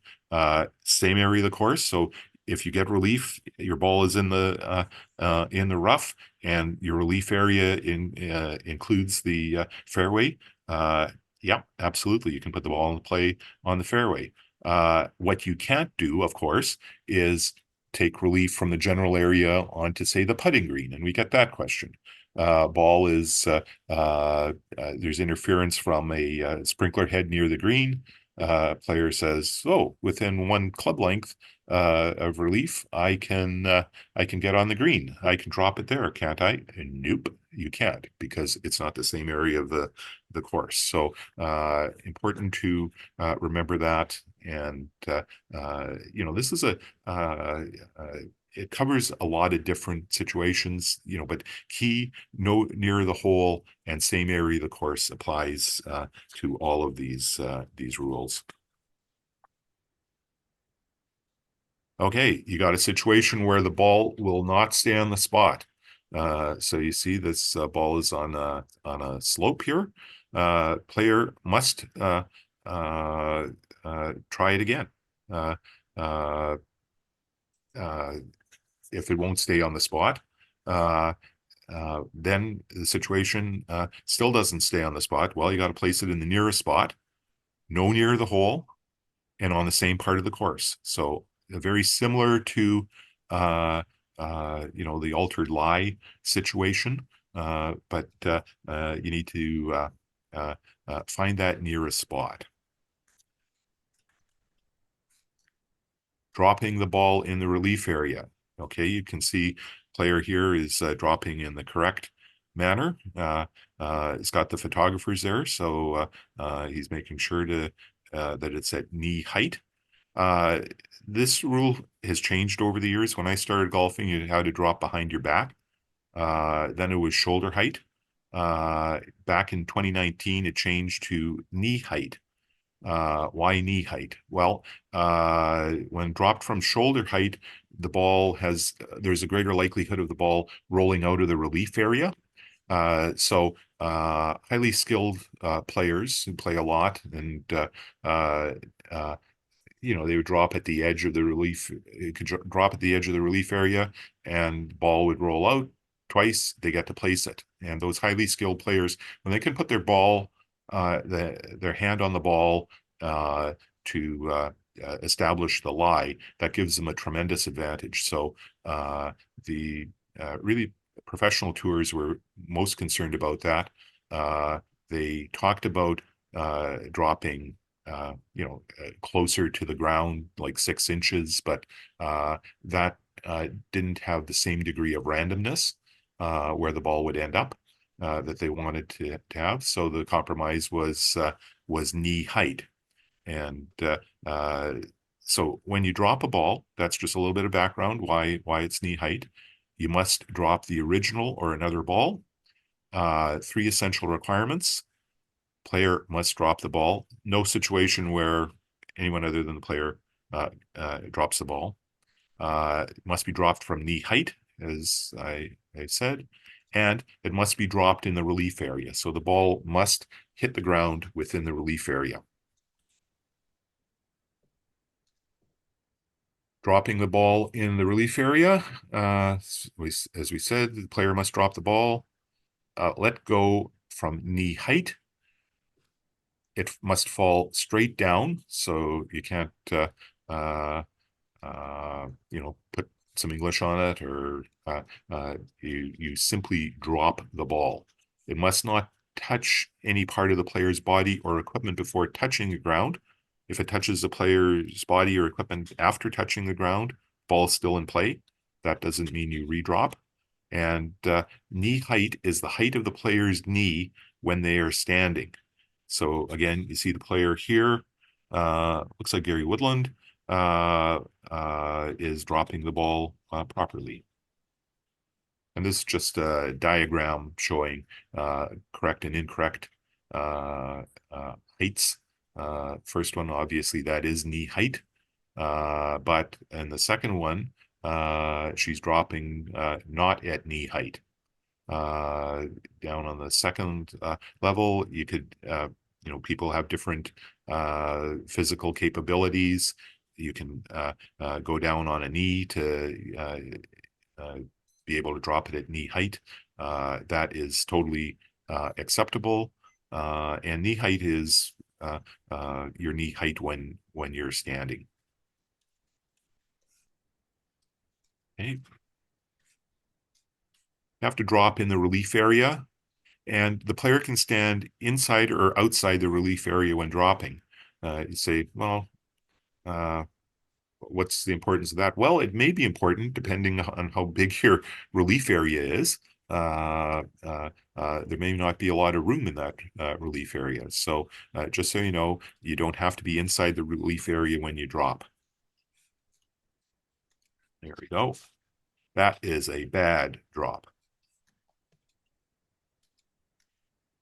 Same area of the course. So if you get relief, your ball is in the rough, and your relief area includes the fairway. Yeah, absolutely. You can put the ball in play on the fairway. What you can't do, of course, is take relief from the general area onto, say, the putting green, and we get that question. Ball is there's interference from a sprinkler head near the green. Player says, "Oh, within one club length of relief, I can get on the green. I can drop it there, can't I?" And nope, you can't, because it's not the same area of the course. So important to remember that. And this is it covers a lot of different situations, but key, no near the hole and same area of the course applies to all of these rules. Okay, you got a situation where the ball will not stay on the spot. So you see this ball is on a slope here. Player must try it again. If it won't stay on the spot, then the situation still doesn't stay on the spot. Well, you got to place it in the nearest spot, no near the hole, and on the same part of the course. So very similar to the altered lie situation, but you need to find that nearest spot. Dropping the ball in the relief area. Okay, you can see player here is dropping in the correct manner. It's got the photographers there, so he's making sure that it's at knee height. This rule has changed over the years. When I started golfing, you had to drop behind your back. Then it was shoulder height. Back in 2019, it changed to knee height. Why knee height? Well, when dropped from shoulder height, there's a greater likelihood of the ball rolling out of the relief area. So highly skilled players who play a lot and they would drop at the edge of the relief. It could drop at the edge of the relief area, and the ball would roll out twice. They get to place it, and those highly skilled players, when they can put their ball, their hand on the ball to establish the lie, that gives them a tremendous advantage. So the really professional tours were most concerned about that. They talked about dropping closer to the ground, like 6 inches, but that didn't have the same degree of randomness where the ball would end up that they wanted to have. So the compromise was knee height. And so when you drop a ball, that's just a little bit of background why it's knee height. You must drop the original or another ball. 3 essential requirements. Player must drop the ball. No situation where anyone other than the player drops the ball. It must be dropped from knee height, as I said, and it must be dropped in the relief area. So the ball must hit the ground within the relief area. Dropping the ball in the relief area, as we said, the player must drop the ball, let go from knee height. It must fall straight down, so you can't, put some English on it, or you simply drop the ball. It must not touch any part of the player's body or equipment before touching the ground. If it touches the player's body or equipment after touching the ground, ball is still in play. That doesn't mean you redrop. And knee height is the height of the player's knee when they are standing. So again, you see the player here, looks like Gary Woodland, is dropping the ball properly. And this is just a diagram showing correct and incorrect heights. First one, obviously, that is knee height. But in the second one, she's dropping not at knee height. Down on the second level, you could, people have different physical capabilities. You can go down on a knee to be able to drop it at knee height. That is totally acceptable. And knee height is your knee height when you're standing. Okay. You have to drop in the relief area, and the player can stand inside or outside the relief area when dropping. You say, well, what's the importance of that? Well, it may be important depending on how big your relief area is. There may not be a lot of room in that relief area. So just so you know, you don't have to be inside the relief area when you drop. There we go. That is a bad drop.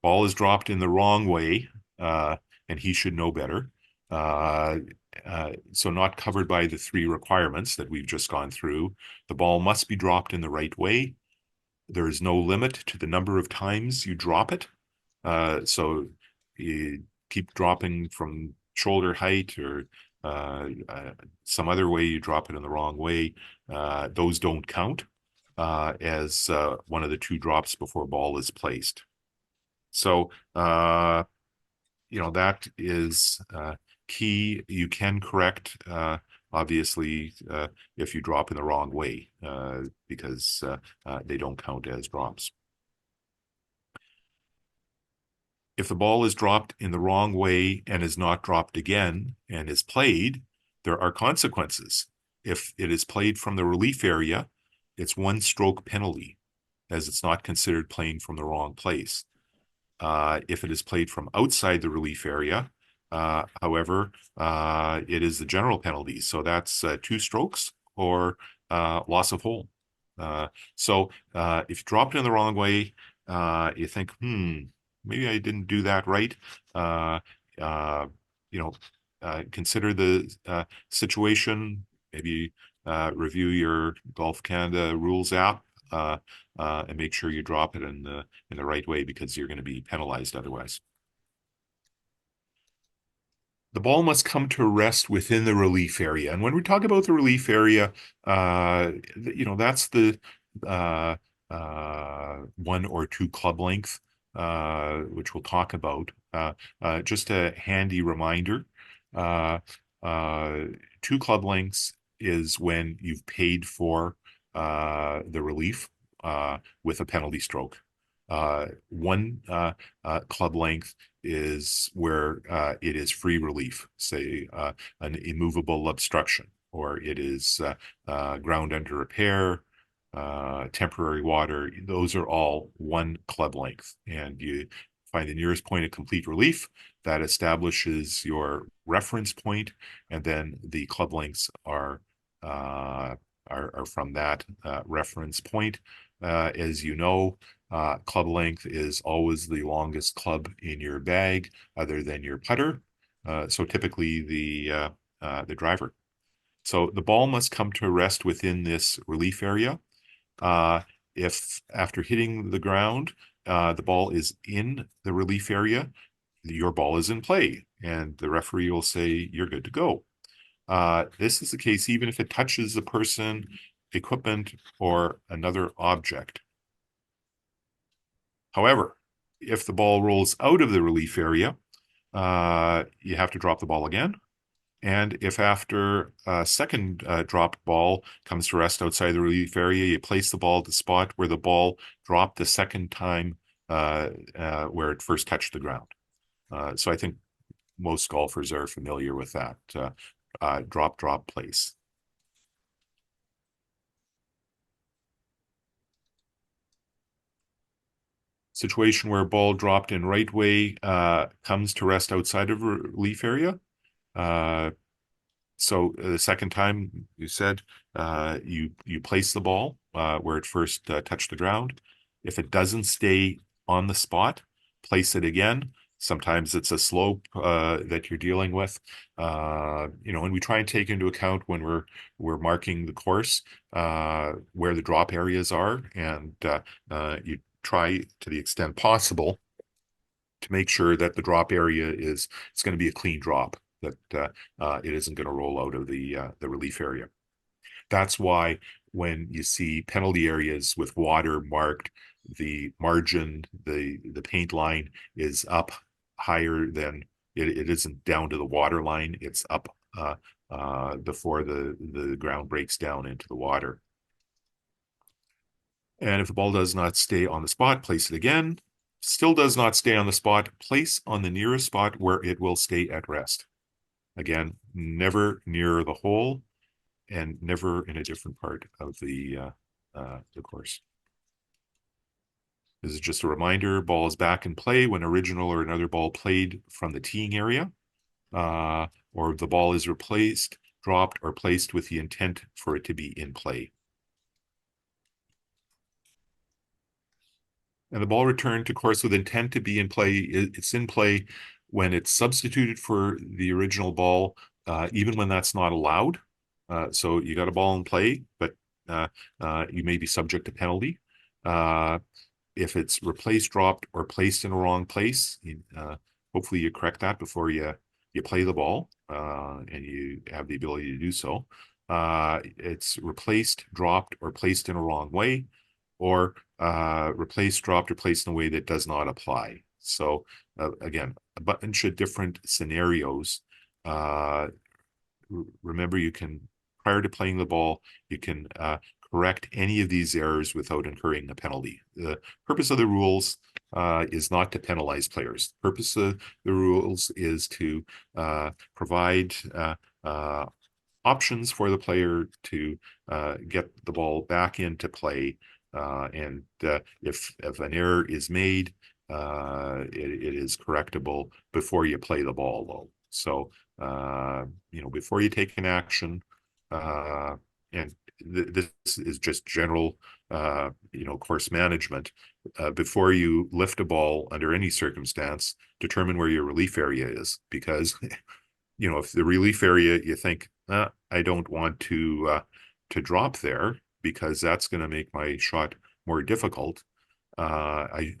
Ball is dropped in the wrong way, and he should know better. So not covered by the 3 requirements that we've just gone through. The ball must be dropped in the right way. There is no limit to the number of times you drop it. So you keep dropping from shoulder height, or some other way you drop it in the wrong way. Those don't count as one of the 2 drops before ball is placed. So, that is key. You can correct, obviously, if you drop in the wrong way, because they don't count as drops. If the ball is dropped in the wrong way and is not dropped again and is played, there are consequences. If it is played from the relief area, it's 1 stroke penalty, as it's not considered playing from the wrong place. If it is played from outside the relief area, however, it is the general penalty. So that's 2 strokes or loss of hole. So if you drop it in the wrong way, you think, maybe I didn't do that right. Consider the situation. Maybe review your Golf Canada rules app. And make sure you drop it in the right way, because you're going to be penalized otherwise. The ball must come to rest within the relief area. And when we talk about the relief area, that's the uh, 1 or 2 club length, which we'll talk about. Just a handy reminder, uh, uh, 2 club lengths is when you've paid for the relief with a penalty stroke. 1 club length is where it is free relief, say an immovable obstruction, or it is ground under repair, temporary water. Those are all 1 club length. And you find the nearest point of complete relief that establishes your reference point, and then the club lengths are from that reference point. As you know, club length is always the longest club in your bag, other than your putter. So typically the driver. So the ball must come to rest within this relief area. If after hitting the ground, the ball is in the relief area, your ball is in play, and the referee will say you're good to go. This is the case even if it touches the person, equipment, or another object. However, if the ball rolls out of the relief area, you have to drop the ball again. And if after a second dropped ball comes to rest outside the relief area, you place the ball at the spot where the ball dropped the second time where it first touched the ground. So I think most golfers are familiar with that drop place. Situation where a ball dropped in right way comes to rest outside of relief area. So the second time you said you place the ball where it first touched the ground. If it doesn't stay on the spot, place it again. Sometimes it's a slope that you're dealing with, and we try and take into account when we're marking the course where the drop areas are, and you try to the extent possible to make sure that the drop area it's going to be a clean drop, that it isn't going to roll out of the relief area. That's why when you see penalty areas with water marked, the margin, the paint line is up higher than it isn't down to the water line. It's up before the ground breaks down into the water. And if the ball does not stay on the spot, place it again. Still does not stay on the spot, place on the nearest spot where it will stay at rest. Again, never near the hole and never in a different part of the course. This is just a reminder, ball is back in play when original or another ball played from the teeing area, or the ball is replaced, dropped, or placed with the intent for it to be in play. And the ball returned to course with intent to be in play. It's in play when it's substituted for the original ball, even when that's not allowed. So you got a ball in play, but you may be subject to penalty. If it's replaced, dropped, or placed in a wrong place, hopefully you correct that before you play the ball, and you have the ability to do so. It's replaced, dropped, or placed in a wrong way, or replaced, dropped, or placed in a way that does not apply. So again, a bunch of different scenarios. Remember, you can, prior to playing the ball, you can correct any of these errors without incurring a penalty. The purpose of the rules is not to penalize players. The purpose of the rules is to provide options for the player to get the ball back into play. And if an error is made, it is correctable before you play the ball, though. So, before you take an action, and this is just general, course management. Before you lift a ball under any circumstance, determine where your relief area is, because if the relief area you think, I don't want to drop there because that's going to make my shot more difficult. I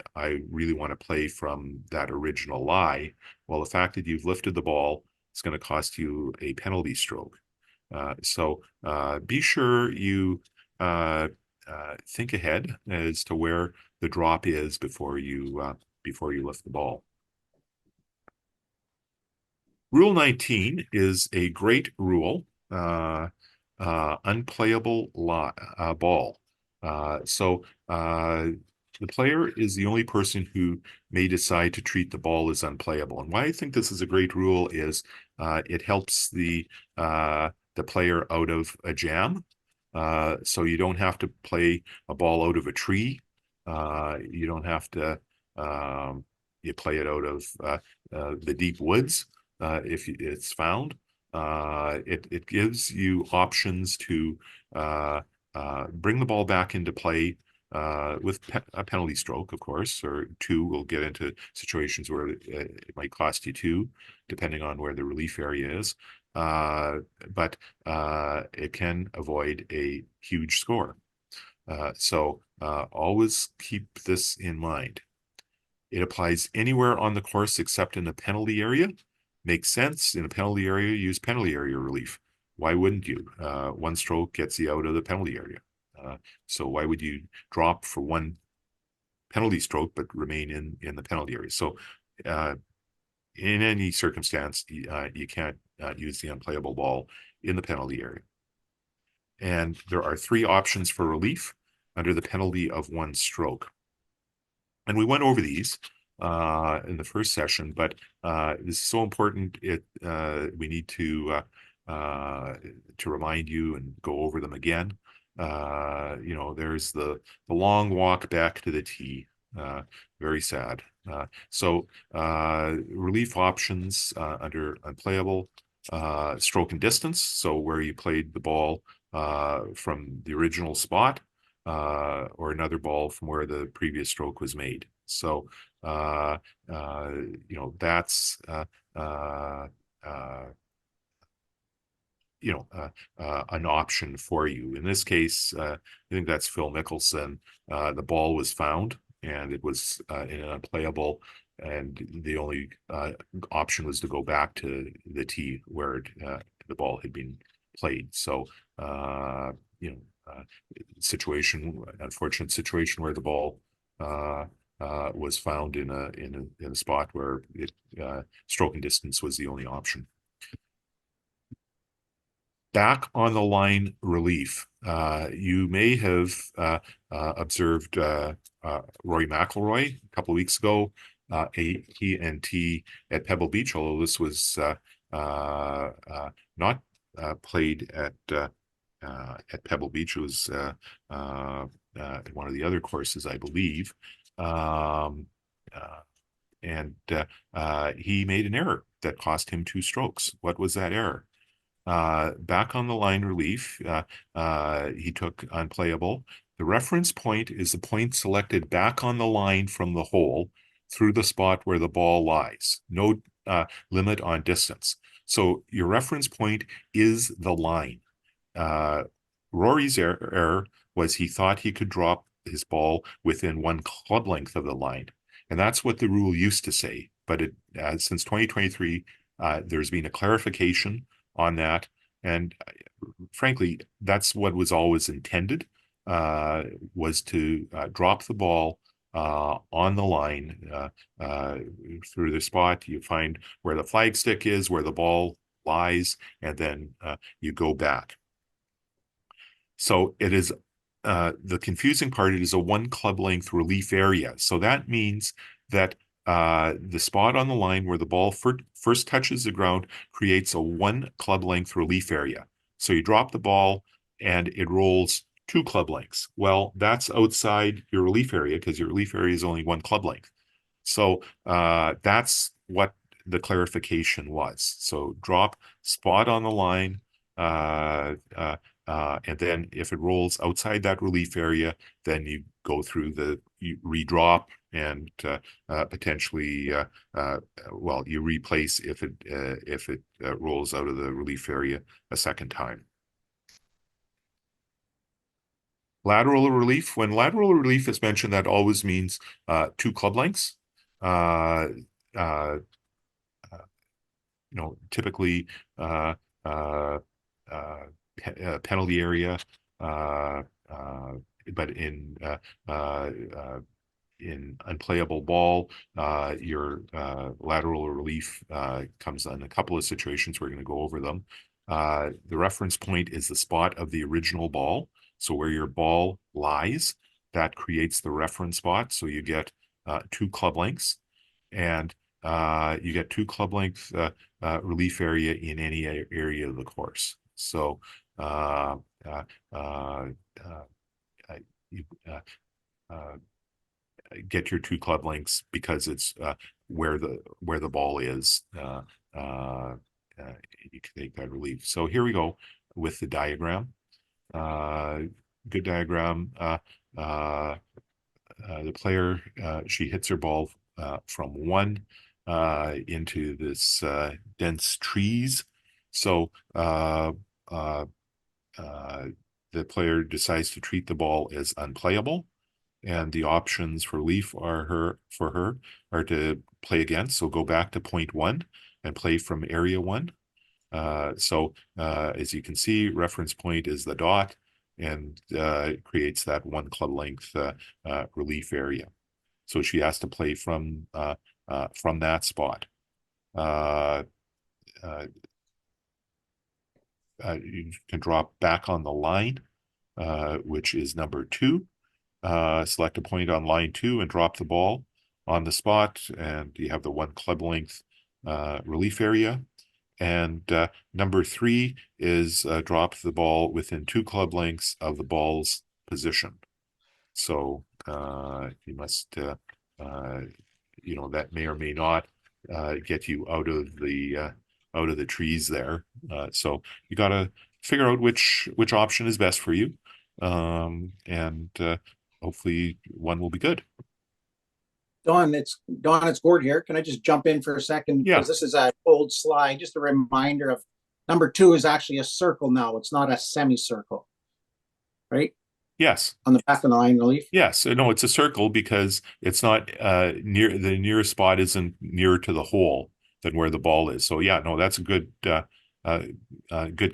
really want to play from that original lie. Well, the fact that you've lifted the ball it's going to cost you a penalty stroke. So be sure you think ahead as to where the drop is before you lift the ball. Rule 19 is a great rule, unplayable ball. So the player is the only person who may decide to treat the ball as unplayable. And why I think this is a great rule is it helps the player out of a jam. So you don't have to play a ball out of a tree. You don't have to you play it out of the deep woods if it's found. It gives you options to bring the ball back into play with a penalty stroke, of course, or two. We'll get into situations where it might cost you two, depending on where the relief area is. But it can avoid a huge score. So always keep this in mind. It applies anywhere on the course except in the penalty area. Makes sense. In a penalty area, use penalty area relief. Why wouldn't you? One stroke gets you out of the penalty area. So why would you drop for one penalty stroke but remain in the penalty area? So in any circumstance, you can't use the unplayable ball in the penalty area. And there are three options for relief under the penalty of one stroke. And we went over these in the first session, but this is so important. We need to remind you and go over them again. There's the long walk back to the tee. Very sad. So relief options under unplayable, stroke and distance. So where you played the ball from the original spot, or another ball from where the previous stroke was made. So, that's an option for you. In this case, I think that's Phil Mickelson. The ball was found and it was in an unplayable, and the only option was to go back to the tee where the ball had been played. So, unfortunate situation where the ball was found in a spot where stroke and distance was the only option. Back on the line relief. You may have observed Rory McIlroy a couple of weeks ago, he at Pebble Beach, although this was not played at Pebble Beach. It was one of the other courses, I believe. And he made an error that cost him two strokes. What was that error? Back on the line relief, he took unplayable. The reference point is the point selected back on the line from the hole through the spot where the ball lies. No limit on distance. So your reference point is the line. Rory's error was he thought he could drop his ball within one club length of the line. And that's what the rule used to say. But since 2023, there's been a clarification on that. And frankly, that's what was always intended, was to drop the ball on the line through the spot. You find where the flagstick is, where the ball lies, and then you go back. So it is the confusing part. It is a one club length relief area. So that means that the spot on the line where the ball first touches the ground creates a one club length relief area. So you drop the ball and it rolls 2 club lengths. Well, that's outside your relief area because your relief area is only 1 club length. So that's what the clarification was. So drop spot on the line, and then if it rolls outside that relief area, then you go through you redrop and potentially, you replace if it rolls out of the relief area a second time. Lateral relief. When lateral relief is mentioned, that always means 2 club lengths. typically uh, uh, penalty area, uh, uh, but uh, uh, in unplayable ball, your lateral relief comes in a couple of situations. We're going to go over them. The reference point is the spot of the original ball. So where your ball lies, that creates the reference spot. So you get 2 club lengths, and you get 2 club length relief area in any area of the course. So uh, uh, uh, you, get your 2 club lengths because it's where the ball is. You can take that relief. So here we go with the diagram. Good diagram. The player, she hits her ball from 1 into this dense trees. So uh, the player decides to treat the ball as unplayable, and the options for relief for her are to play again. So go back to point 1 and play from area 1. As you can see, reference point is the dot, and it creates that 1 club length relief area. So she has to play from that spot. You can drop back on the line, which is number 2. Select a point on line 2 and drop the ball on the spot, and you have the 1 club length relief area. And number 3 is drop the ball within 2 club lengths of the ball's position. So you must, that may or may not get you out of the trees there. So you got to figure out which option is best for you, and hopefully one will be good. Don, it's Gord here. Can I just jump in for a second? Yeah. Because this is an old slide. Just a reminder of number 2 is actually a circle now. It's not a semicircle, right? Yes. On the back of the line relief. Yes. No, it's a circle because it's not near the nearest spot isn't nearer to the hole than where the ball is. So yeah, no, that's a good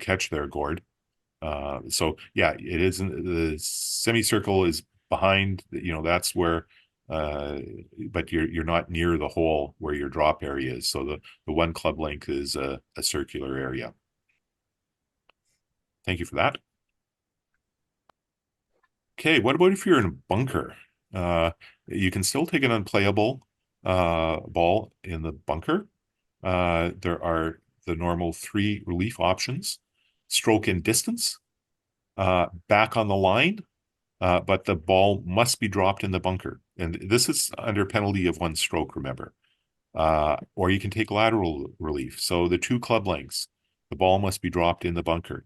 catch there, Gord. So yeah, it isn't, the semicircle is behind, that's where but you're not near the hole where your drop area is. So the 1 club length is a circular area. Thank you for that. Okay, what about if you're in a bunker? You can still take an unplayable ball in the bunker. There are the normal 3 relief options: stroke and distance, back on the line, but the ball must be dropped in the bunker. And this is under penalty of 1 stroke, remember. Or you can take lateral relief. So the 2 club lengths, the ball must be dropped in the bunker.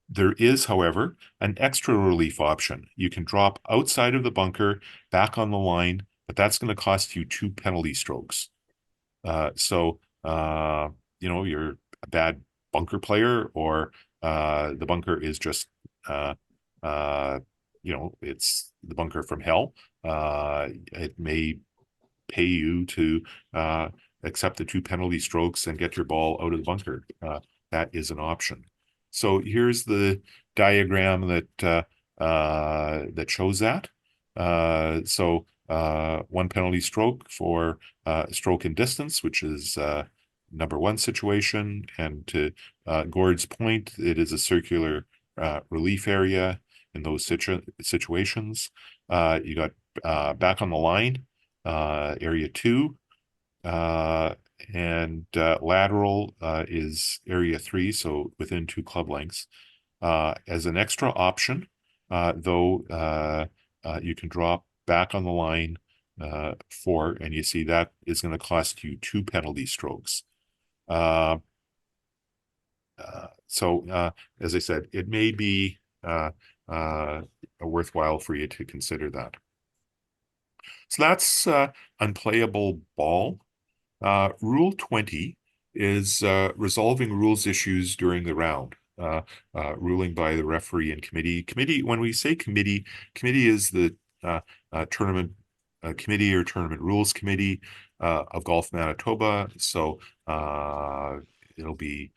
There is, however, an extra relief option. You can drop outside of the bunker, back on the line, but that's going to cost you 2 penalty strokes. You're a bad bunker player, or the bunker is just, it's the bunker from hell. It may pay you to accept the 2 penalty strokes and get your ball out of the bunker. That is an option. So here's the diagram that shows that. 1 penalty stroke for stroke and distance, which is number 1 situation. And to Gord's point, it is a circular relief area in those situations. You got back on the line, area 2. And lateral is area 3, so within 2 club lengths. As an extra option, though, you can drop back on the line 4, and you see that is going to cost you 2 penalty strokes. As I said, it may be worthwhile for you to consider that. So that's unplayable ball. Rule 20 is resolving rules issues during the round, ruling by the referee and committee. Committee, when we say committee is the tournament committee or tournament rules committee of Golf Manitoba. So it'll be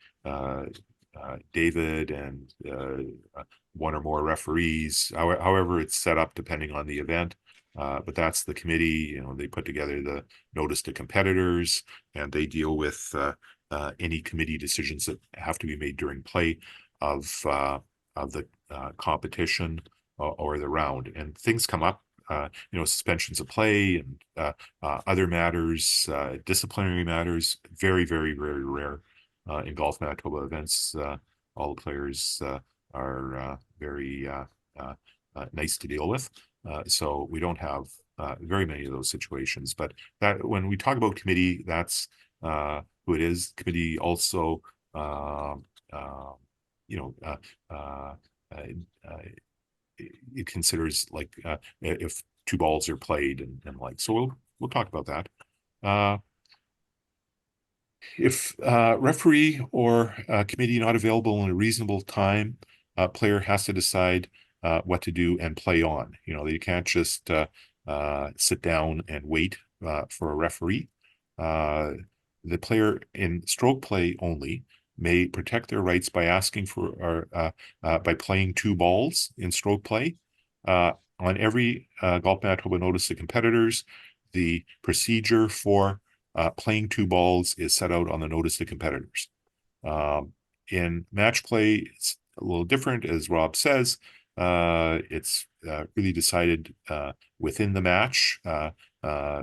David and one or more referees, however it's set up depending on the event. But that's the committee. They put together the notice to competitors, and they deal with any committee decisions that have to be made during play of the competition or the round. And things come up, suspensions of play and other matters, disciplinary matters, very, very, very rare in Golf Manitoba events. All the players are very nice to deal with. So we don't have very many of those situations. But that when we talk about committee, that's who it is. Committee also, it considers like if two balls are played and like. So we'll talk about that. If referee or committee not available in a reasonable time, player has to decide what to do and play on. You can't just sit down and wait for a referee. The player in stroke play only may protect their rights by asking for or by playing two balls in stroke play. On every Golf Manitoba notice to competitors, the procedure for playing two balls is set out on the notice to competitors. In match play, it's a little different, as Rob says. It's really decided within the match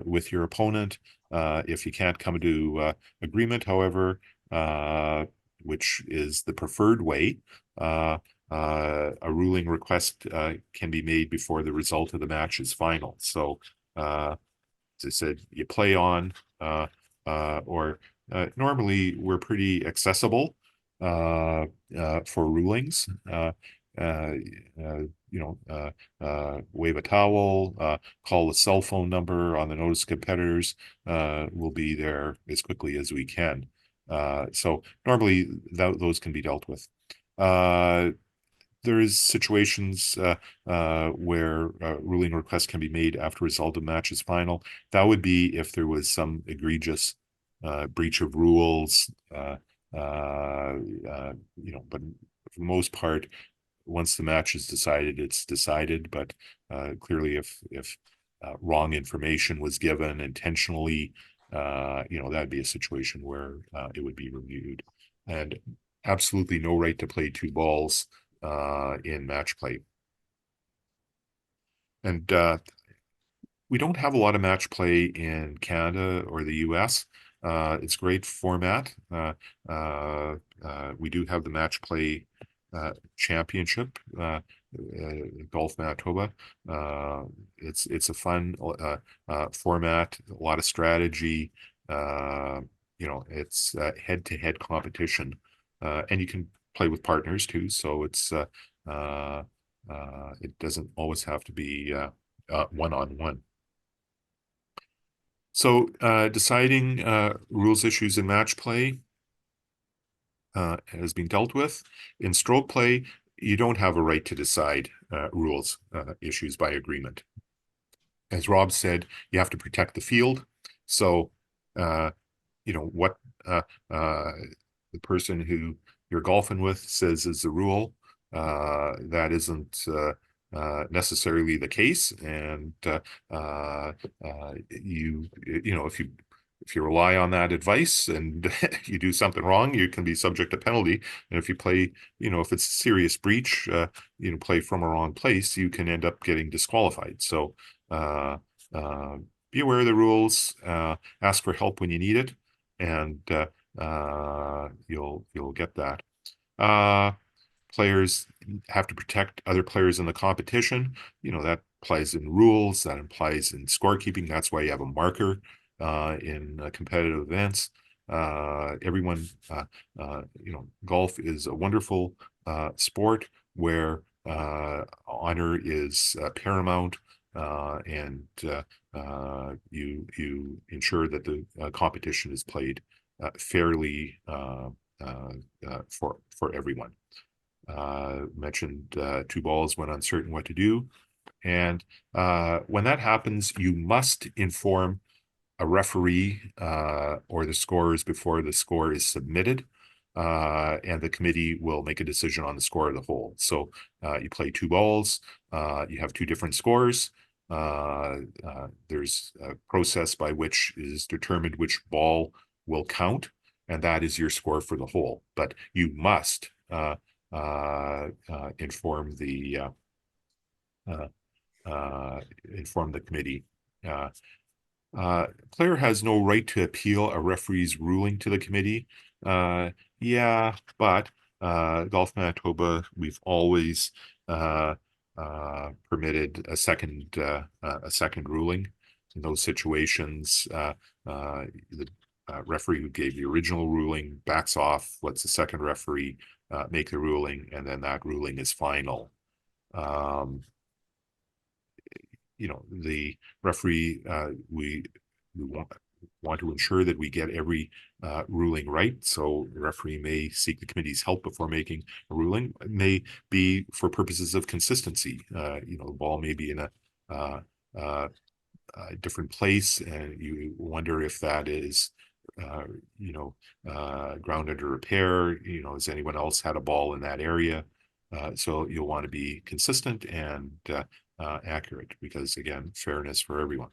with your opponent. If you can't come to agreement, however, which is the preferred way, a ruling request can be made before the result of the match is final. So, as I said, you play on, or normally we're pretty accessible for rulings. Wave a towel, call the cell phone number on the notice of competitors. We'll be there as quickly as we can. So normally those can be dealt with. There is situations where ruling requests can be made after result of match is final. That would be if there was some egregious breach of rules. But for the most part, once the match is decided, it's decided. But clearly, if wrong information was given intentionally, that'd be a situation where it would be reviewed. And absolutely no right to play two balls in match play. And we don't have a lot of match play in Canada or the US. It's great format. We do have the match play championship, Golf Manitoba. It's a fun format, a lot of strategy. It's head-to-head competition, and you can play with partners too. So it's it doesn't always have to be one-on-one. So deciding rules issues in match play has been dealt with. In stroke play, you don't have a right to decide rules issues by agreement. As Rob said, you have to protect the field. So, what the person who you're golfing with says is the rule, that isn't necessarily the case. And if you rely on that advice and you do something wrong, you can be subject to penalty. And if you play, if it's a serious breach, play from a wrong place, you can end up getting disqualified. So be aware of the rules, ask for help when you need it, and you'll get that. Players have to protect other players in the competition. That applies in rules, that implies in scorekeeping. That's why you have a marker in competitive events. Everyone, golf is a wonderful sport where honor is paramount, and you ensure that the competition is played fairly for everyone. Mentioned two balls when uncertain what to do. And when that happens, you must inform a referee or the scorers before the score is submitted. and the committee will make a decision on the score of the hole. So you play 2 balls, you have 2 different scores. There's a process by which is determined which ball will count, and that is your score for the hole. But you must inform the committee. Player has no right to appeal a referee's ruling to the committee. Yeah, but Golf Manitoba, we've always permitted a second ruling in those situations. The referee who gave the original ruling backs off, lets the second referee make the ruling, and then that ruling is final. The referee, we want to ensure that we get every ruling right. So the referee may seek the committee's help before making a ruling. It may be for purposes of consistency. The ball may be in a different place, and you wonder if that is ground under repair. Has anyone else had a ball in that area? So you'll want to be consistent and accurate, because again, fairness for everyone.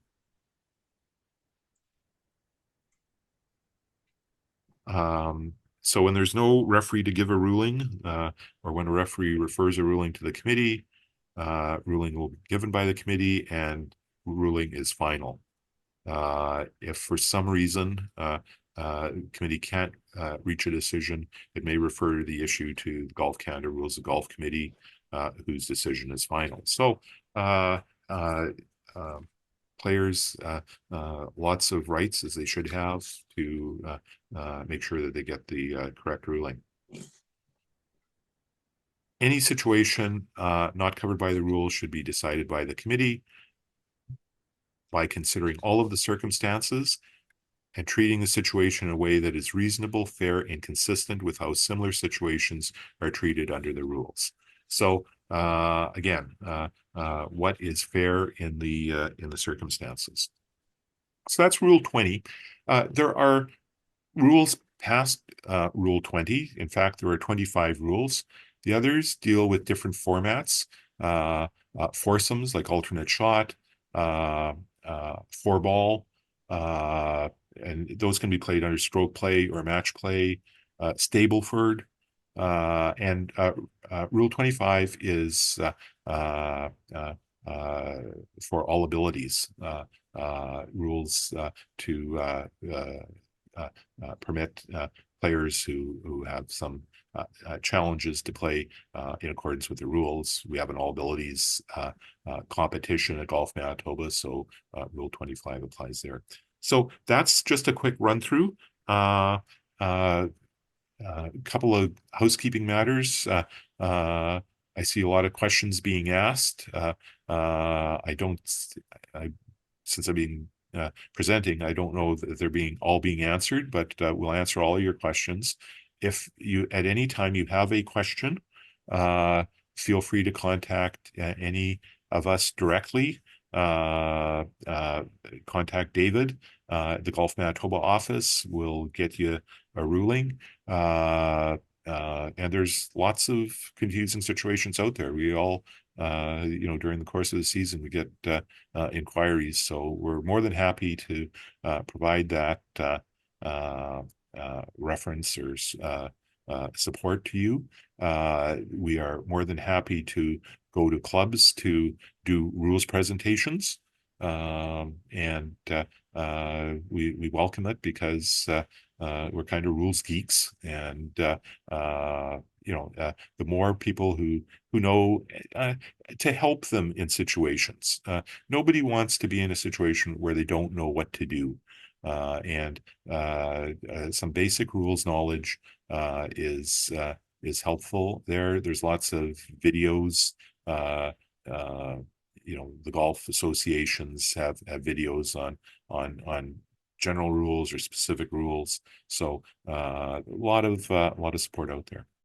So when there's no referee to give a ruling, or when a referee refers a ruling to the committee, ruling will be given by the committee and ruling is final. If for some reason committee can't reach a decision, it may refer the issue to the Golf Canada Rules of Golf Committee, whose decision is final. So players lots of rights, as they should have, to make sure that they get the correct ruling. Any situation not covered by the rules should be decided by the committee by considering all of the circumstances and treating the situation in a way that is reasonable, fair, and consistent with how similar situations are treated under the rules. So again, what is fair in the circumstances? So that's Rule 20. There are rules past Rule 20. In fact, there are 25 rules. The others deal with different formats, foursomes like alternate shot, 4-ball, and those can be played under stroke play or match play, Stableford, and Rule 25 is for all abilities, rules to permit players who have some challenges to play in accordance with the rules. We have an all abilities competition at Golf Manitoba, so Rule 25 applies there. So that's just a quick run through. A couple of housekeeping matters. I see a lot of questions being asked. Since I've been presenting, I don't know that they're all being answered, but we'll answer all of your questions. If you at any time you have a question, feel free to contact any of us directly. Contact David, the Golf Manitoba office will get you a ruling. And there's lots of confusing situations out there. We all, during the course of the season, we get inquiries. So we're more than happy to provide that reference or support to you. We are more than happy to go to clubs to do rules presentations. And we welcome it, because we're kind of rules geeks, and the more people who know to help them in situations. Nobody wants to be in a situation where they don't know what to do. And some basic rules knowledge is helpful there. There's lots of videos. The golf associations have videos on general rules or specific rules. So a lot of support out there.